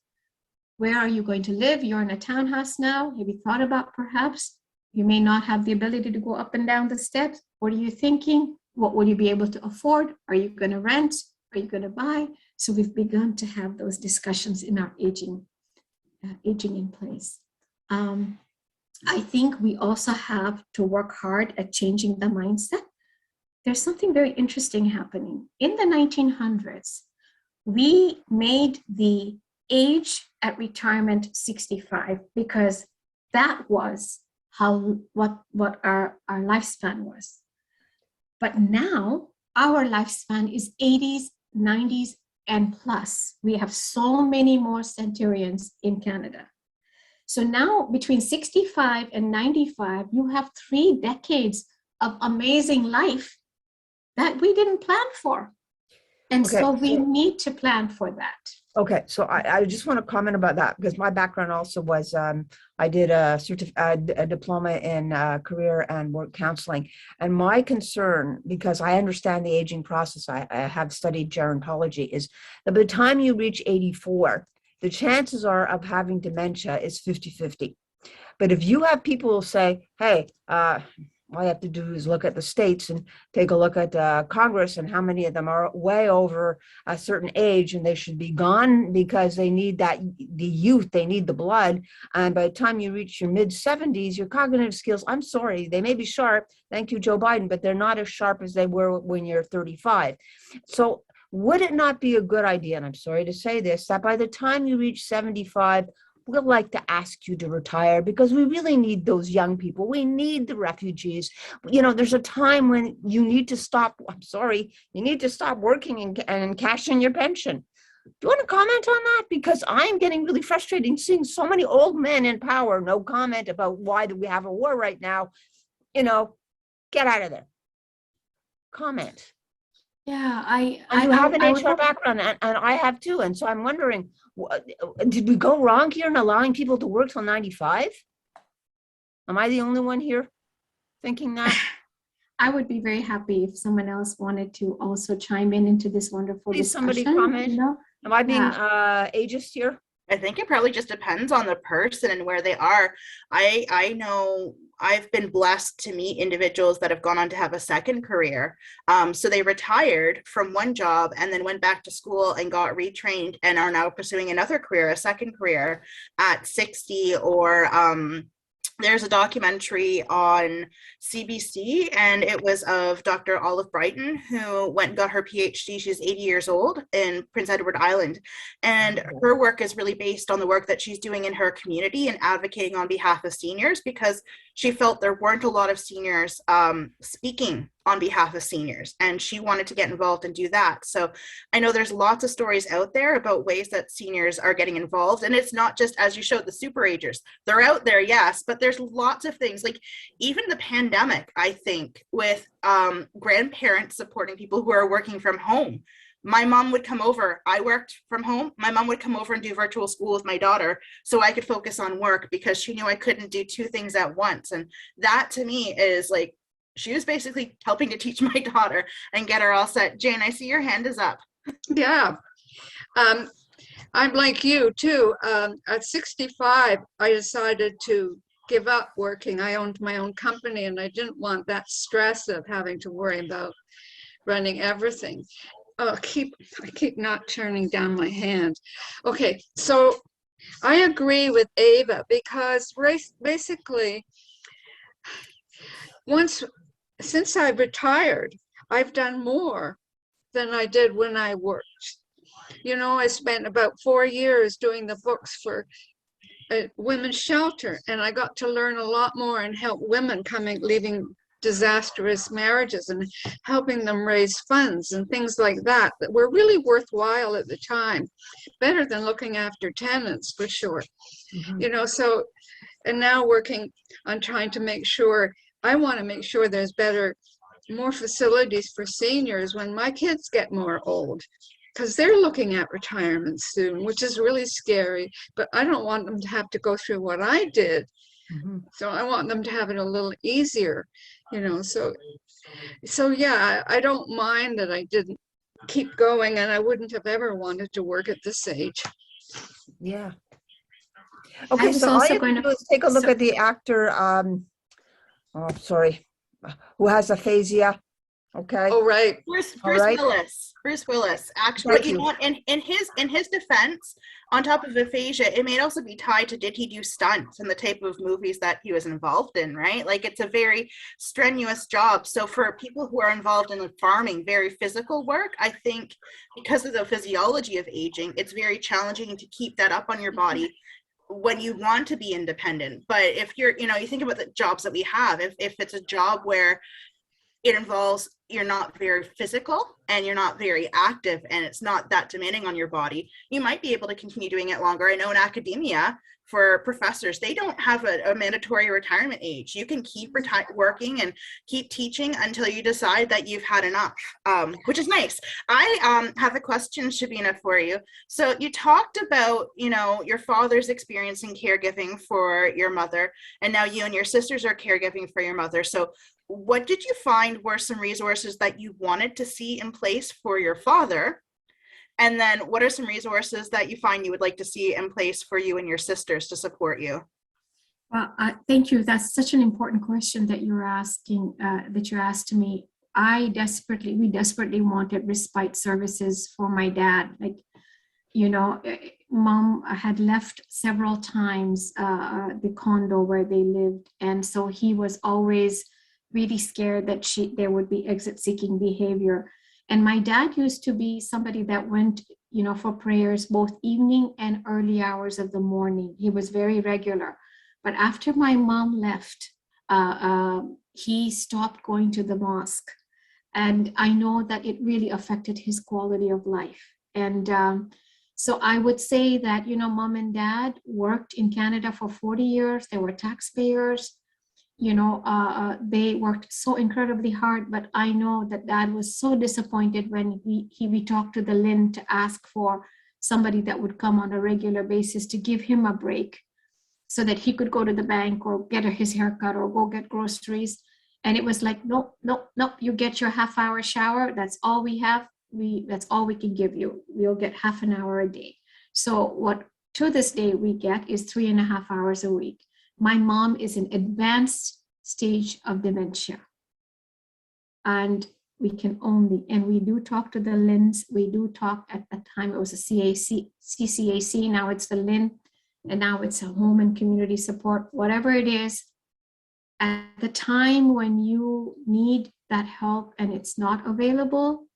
Where are you going to live? You're in a townhouse now. Have you thought about perhaps you may not have the ability to go up and down the steps? What are you thinking? What will you be able to afford? Are you going to rent? Are you going to buy? So we've begun to have those discussions in our aging in place. I think we also have to work hard at changing the mindset. There's something very interesting happening. In the 1900s, we made the age at retirement 65 because that was what our lifespan was. But now our lifespan is 80s, 90s, and plus. We have so many more centurions in Canada. So now between 65 and 95, you have 3 decades of amazing life that we didn't plan for. And Okay, so we need to plan for that. Okay, so I just want to comment about that because my background also was I did a diploma in career and work counseling, and my concern, because I understand the aging process, I have studied gerontology, is that by the time you reach 84, the chances are of having dementia is 50-50. But if you have people say, hey, all I have to do is look at the states and take a look at Congress and how many of them are way over a certain age and they should be gone because they need the youth, they need the blood. And by the time you reach your mid 70s, your cognitive skills, I'm sorry, they may be sharp. Thank you, Joe Biden, but they're not as sharp as they were when you're 35. So would it not be a good idea, and I'm sorry to say this, that by the time you reach 75, we'd like to ask you to retire because we really need those young people. We need the refugees. You know, there's a time when you need to stop. I'm sorry, you need to stop working and cash in your pension. Do you want to comment on that? Because I'm getting really frustrated seeing so many old men in power. No comment about why do we have a war right now. You know, get out of there. Comment. Yeah, And you have an I would HR background, and I have too. And so I'm wondering, did we go wrong here in allowing people to work till 95? Am I the only one here thinking that? I would be very happy if someone else wanted to also chime in into this wonderful Please, discussion. somebody comment. You know? Am I being ageist here? I think it probably just depends on the person and where they are. I know I've been blessed to meet individuals that have gone on to have a second career. So they retired from one job and then went back to school and got retrained and are now pursuing another career, a second career at 60 or there's a documentary on CBC, and it was of Dr. Olive Brighton, who went and got her PhD. She's 80 years old in Prince Edward Island. And her work is really based on the work that she's doing in her community and advocating on behalf of seniors, because she felt there weren't a lot of seniors speaking on behalf of seniors, and she wanted to get involved and do that. So I know there's lots of stories out there about ways that seniors are getting involved, and it's not just, as you showed, the super agers. They're out there, yes, but there's lots of things, like even the pandemic, I think, with grandparents supporting people who are working from home. My mom would come over. I worked from home. My mom would come over and do virtual school with my daughter so I could focus on work, because she knew I couldn't do two things at once. And that to me is like, she was basically helping to teach my daughter and get her all set. Jane, I see your hand is up. Yeah, I'm like you too. At 65, I decided to give up working. I owned my own company and I didn't want that stress of having to worry about running everything. I keep not turning down my hand. Okay, so I agree with Ava, because basically since I retired, I've done more than I did when I worked. You know, I spent about 4 years doing the books for a women's shelter, and I got to learn a lot more and help women leaving disastrous marriages and helping them raise funds and things like that that were really worthwhile at the time, better than looking after tenants for sure. Mhm. You know, so, and now working on trying to make sure, I want to make sure there's more facilities for seniors when my kids get more old, because they're looking at retirement soon, which is really scary, but I don't want them to have to go through what I did. Mhm. So I want them to have it a little easier, you know, so yeah, I don't mind that I didn't keep going, and I wouldn't have ever wanted to work at this age. Yeah. Okay, was so all also you have going to to- do is take a look so- at the actor, oh, sorry, who has aphasia. Okay. Oh, right. Bruce All right. Willis. Bruce Willis. Actually, Thank you you. know what? In his defense, on top of aphasia, it may also be tied to, did he do stunts and the type of movies that he was involved in, right? Like, it's a very strenuous job. So for people who are involved in farming, very physical work, I think because of the physiology of aging, it's very challenging to keep that up on your body when you want to be independent. But if you're, you think about the jobs that we have, if it's a job where it involves you're not very physical and you're not very active and it's not that demanding on your body, you might be able to continue doing it longer. I know in academia, for professors, they don't have a mandatory retirement age. You can keep working and keep teaching until you decide that you've had enough, which is nice. I have a question, Shebina, for you. So you talked about, you know, your father's experience in caregiving for your mother, and now you and your sisters are caregiving for your mother. So what did you find were some resources that you wanted to see in place for your father? And then what are some resources that you find you would like to see in place for you and your sisters to support you? Well, thank you. That's such an important question that you're asking, that you asked me. We desperately wanted respite services for my dad. Like, you know, mom had left several times the condo where they lived. And so he was always really scared that there would be exit-seeking behavior. And my dad used to be somebody that went, you know, for prayers both evening and early hours of the morning. He was very regular. But after my mom left, he stopped going to the mosque. And I know that it really affected his quality of life. And so I would say that, you know, mom and dad worked in Canada for 40 years. They were taxpayers. You know, they worked so incredibly hard, but I know that dad was so disappointed when we talked to the LIN to ask for somebody that would come on a regular basis to give him a break so that he could go to the bank or get his haircut or go get groceries. And it was like, nope, you get your half-hour shower. That's all we have. That's all we can give you. We'll get half an hour a day. So what to this day we get is 3.5 hours a week. My mom is in advanced stage of dementia. And we do talk to the LINs. We do talk, at the time it was a CCAC, now it's the LIN, and now it's a home and community support, whatever it is. At the time when you need that help and it's not available,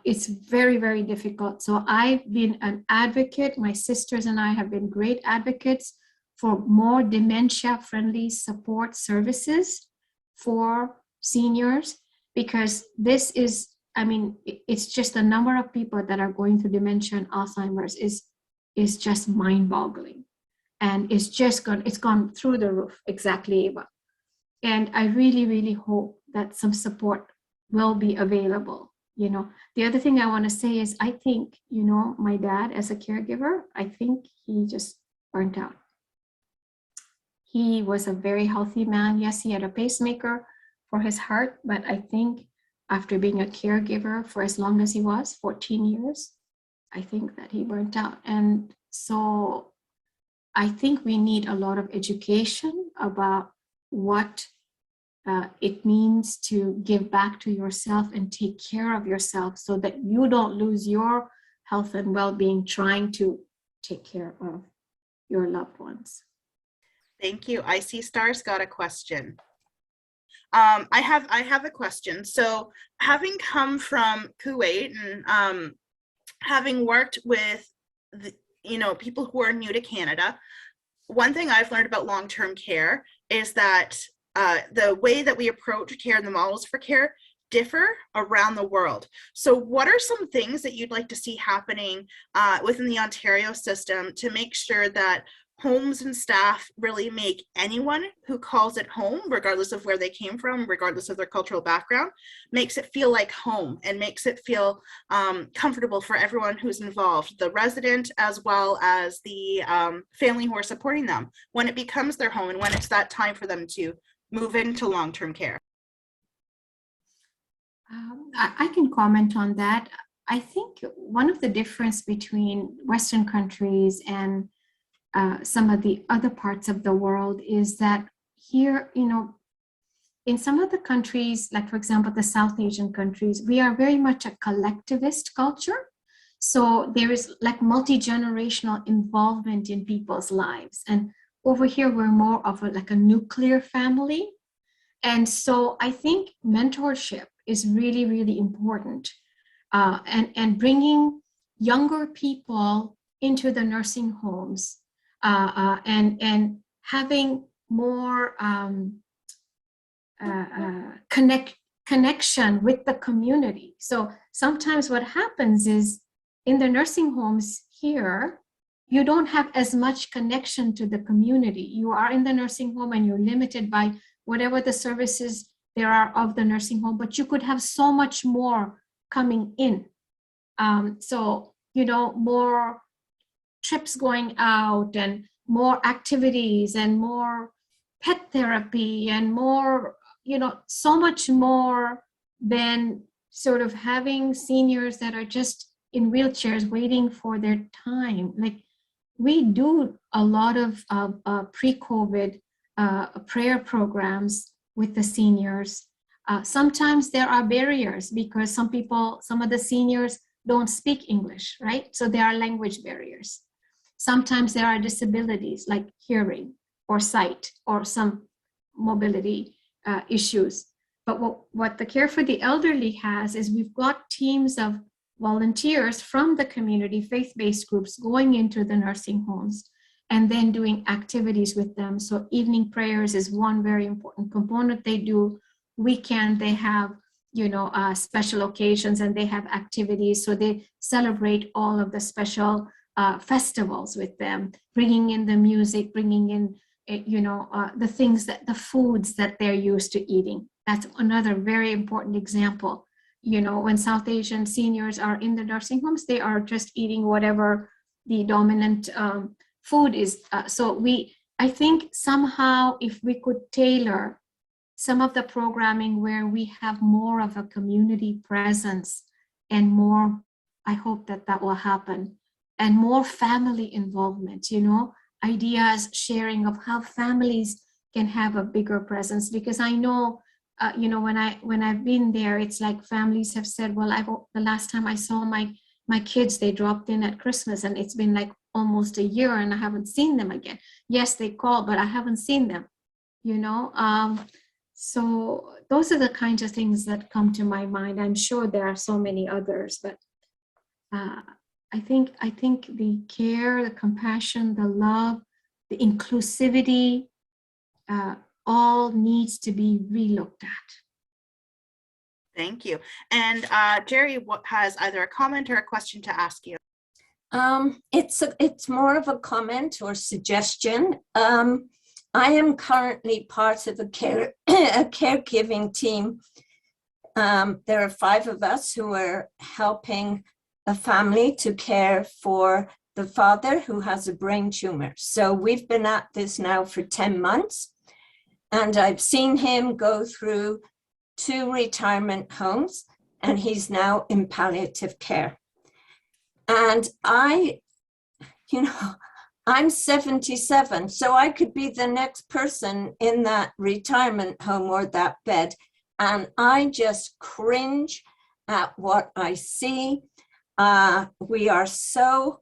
it's very, very difficult. So I've been an advocate. My sisters and I have been great advocates for more dementia-friendly support services for seniors, because this is, I mean, it's just the number of people that are going through dementia and Alzheimer's is just mind-boggling. And it's gone through the roof, exactly, Eva. And I really, really hope that some support will be available. You know, the other thing I want to say is, I think, you know, my dad as a caregiver, I think he just burnt out. He was a very healthy man. Yes, he had a pacemaker for his heart, but I think after being a caregiver for as long as he was, 14 years, I think that he burnt out. And so I think we need a lot of education about what it means to give back to yourself and take care of yourself so that you don't lose your health and well-being trying to take care of your loved ones. Thank you. I see Star's got a question. I have a question. So having come from Kuwait and having worked with people who are new to Canada, one thing I've learned about long-term care is that the way that we approach care and the models for care differ around the world. So what are some things that you'd like to see happening within the Ontario system to make sure that homes and staff really make anyone who calls it home, regardless of where they came from, regardless of their cultural background, makes it feel like home and makes it feel comfortable for everyone who's involved, the resident as well as the family who are supporting them, when it becomes their home and when it's that time for them to move into long-term care? I can comment on that. I think one of the difference between Western countries and some of the other parts of the world is that here, in some of the countries, like for example, the South Asian countries, we are very much a collectivist culture. So there is like multi-generational involvement in people's lives. And over here, we're more of like a nuclear family. And so I think mentorship is really, really important. And bringing younger people into the nursing homes and having more connection with the community. So sometimes what happens is in the nursing homes here, you don't have as much connection to the community. You are in the nursing home and you're limited by whatever the services there are of the nursing home, but you could have so much more coming in. So, you know, more trips going out and more activities and more pet therapy and more, you know, so much more than sort of having seniors that are just in wheelchairs waiting for their time. Like, we do a lot of pre-COVID prayer programs with the seniors. Sometimes there are barriers because some of the seniors don't speak English, right? So there are language barriers. Sometimes there are disabilities like hearing or sight or some mobility issues. But what the Care for the Elderly has is we've got teams of volunteers from the community, faith-based groups going into the nursing homes and then doing activities with them. So evening prayers is one very important component they do. Weekend, they have, you know, special occasions and they have activities. So they celebrate all of the special festivals with them, bringing in the music, bringing in, you know, the foods that they're used to eating. That's another very important example. You know, when South Asian seniors are in the nursing homes, they are just eating whatever the dominant food is. So I think somehow if we could tailor some of the programming where we have more of a community presence and more, I hope that will happen, and more family involvement, you know, ideas, sharing of how families can have a bigger presence. Because I know, you know, when I've been there, it's like families have said, well, the last time I saw my kids, they dropped in at Christmas and it's been like almost a year and I haven't seen them again. Yes, they call, but I haven't seen them, you know. So those are the kinds of things that come to my mind. I'm sure there are so many others, but I think the care, the compassion, the love, the inclusivity, all needs to be relooked at. Thank you. And Jerry has either a comment or a question to ask you. It's more of a comment or suggestion. I am currently part of a caregiving team. There are 5 of us who are helping a family to care for the father who has a brain tumor. So we've been at this now for 10 months, and I've seen him go through 2 retirement homes, and he's now in palliative care. And I'm 77, so I could be the next person in that retirement home or that bed. And I just cringe at what I see. We are so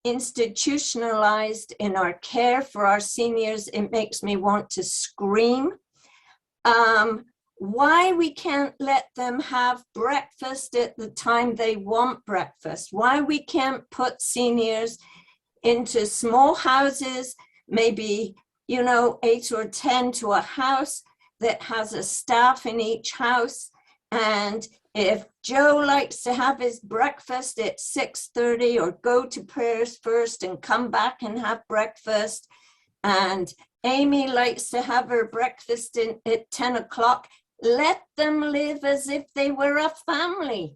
institutionalized in our care for our seniors. It makes me want to scream. Why we can't let them have breakfast at the time they want breakfast? Why we can't put seniors into small houses, maybe, 8 or 10 to a house that has a staff in each house. And if Joe likes to have his breakfast at 6:30 or go to prayers first and come back and have breakfast, and Amy likes to have her breakfast at 10 o'clock, let them live as if they were a family.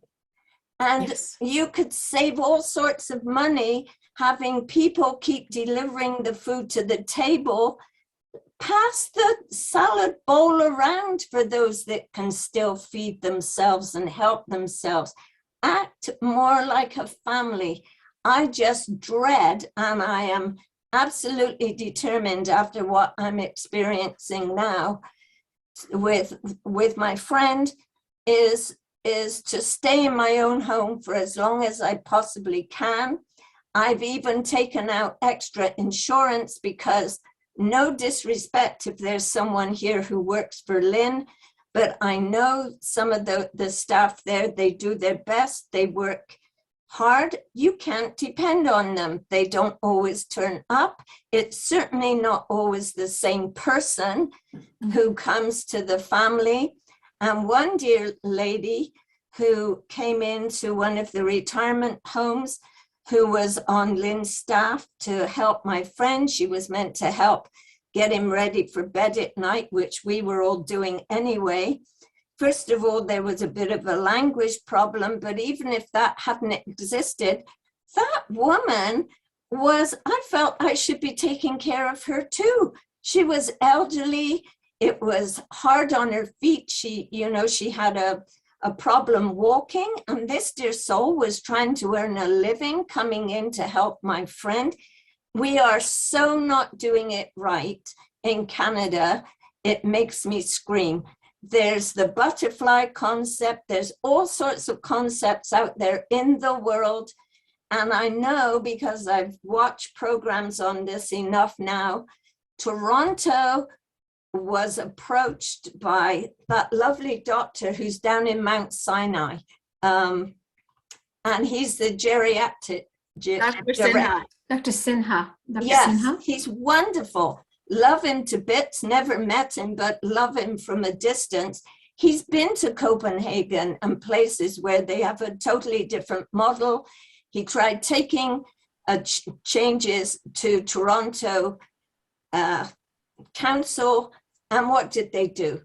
And Yes. You could save all sorts of money having people keep delivering the food to the table. Pass the salad bowl around for those that can still feed themselves and help themselves. Act more like a family. I just dread, and I am absolutely determined after what I'm experiencing now with my friend, is to stay in my own home for as long as I possibly can. I've even taken out extra insurance because, no disrespect if there's someone here who works for Lynn, but I know some of the staff there, they do their best, they work hard. You can't depend on them. They don't always turn up. It's certainly not always the same person who comes to the family. And one dear lady who came into one of the retirement homes, who was on Lynn's staff to help my friend. She was meant to help get him ready for bed at night, which we were all doing anyway. First of all, there was a bit of a language problem, but even if that hadn't existed, that woman was, I felt I should be taking care of her too. She was elderly. It was hard on her feet. She, you know, she had a problem walking, and this dear soul was trying to earn a living, coming in to help my friend. We are so not doing it right in Canada. It makes me scream. There's the butterfly concept. There's all sorts of concepts out there in the world. And I know, because I've watched programs on this enough now, Toronto was approached by that lovely doctor who's down in Mount Sinai. And he's the geriatric. Dr. Sinha. Dr. Sinha. Dr. Yes, Sinha? he's wonderful. Love him to bits, never met him, but love him from a distance. He's been to Copenhagen and places where they have a totally different model. He tried taking changes to Toronto Council, and what did they do?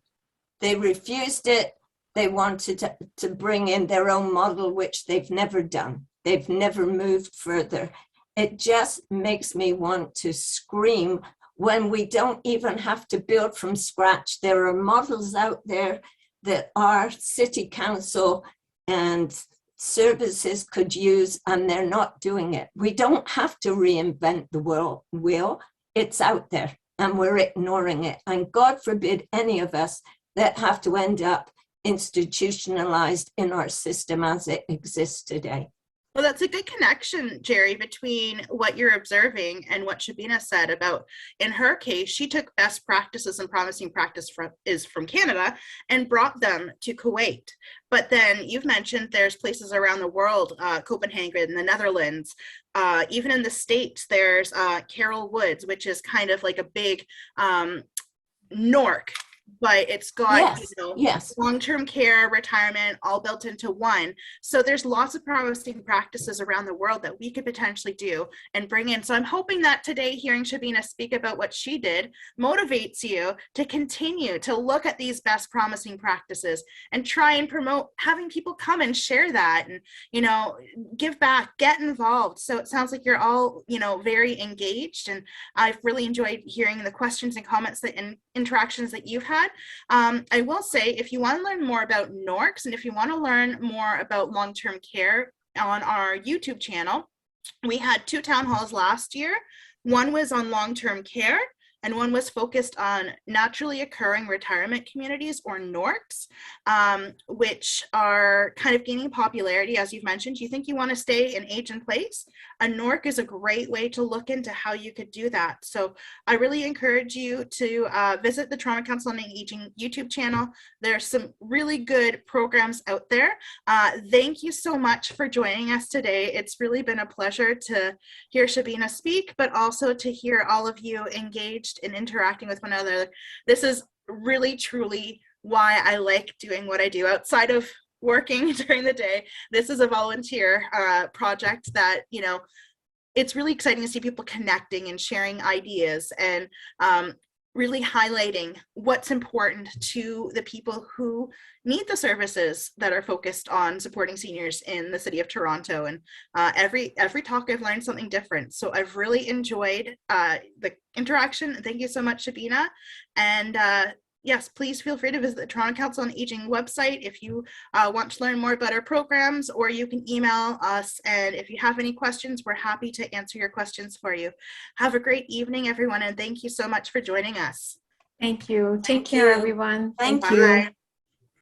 They refused it. They wanted to bring in their own model, which they've never done. They've never moved further. It just makes me want to scream when we don't even have to build from scratch. There are models out there that our city council and services could use, and they're not doing it. We don't have to reinvent the wheel. It's out there, and we're ignoring it. And God forbid any of us that have to end up institutionalized in our system as it exists today. Well, that's a good connection, Jerry, between what you're observing and what Shebina said about, in her case, she took best practices and promising practice from Canada and brought them to Kuwait. But then you've mentioned there's places around the world, Copenhagen, the Netherlands, even in the States, there's Carroll Woods, which is kind of like a big NORC, but it's got, Yes, you know, yes. long-term care, retirement, all built into one. So there's lots of promising practices around the world that we could potentially do and bring in. So I'm hoping that today, hearing Shebina speak about what she did motivates you to continue to look at these best promising practices and try and promote having people come and share that and, you know, give back, get involved. So it sounds like you're all, you know, very engaged, and I've really enjoyed hearing the questions and comments and interactions that you've had. I will say, if you want to learn more about NORCs and if you want to learn more about long-term care on our YouTube channel, we had 2 town halls last year. One was on long-term care and one was focused on naturally occurring retirement communities, or NORCs, which are kind of gaining popularity. As you've mentioned, you think you want to stay and age in place? A NORC is a great way to look into how you could do that. So I really encourage you to visit the Toronto Council on Aging YouTube channel. There's some really good programs out there. Thank you so much for joining us today. It's really been a pleasure to hear Shebina speak, but also to hear all of you engaged in interacting with one another. This is really, truly why I like doing what I do outside of working during the day. This is a volunteer project that, you know, it's really exciting to see people connecting and sharing ideas and really highlighting what's important to the people who need the services that are focused on supporting seniors in the city of Toronto. And every talk I've learned something different. So I've really enjoyed the interaction. Thank you so much, Shebina. And yes, please feel free to visit the Toronto Council on Aging website if you want to learn more about our programs, or you can email us. And if you have any questions, we're happy to answer your questions for you. Have a great evening, everyone, and thank you so much for joining us. Thank you. Take Thank care, you. everyone. Thank Bye. you.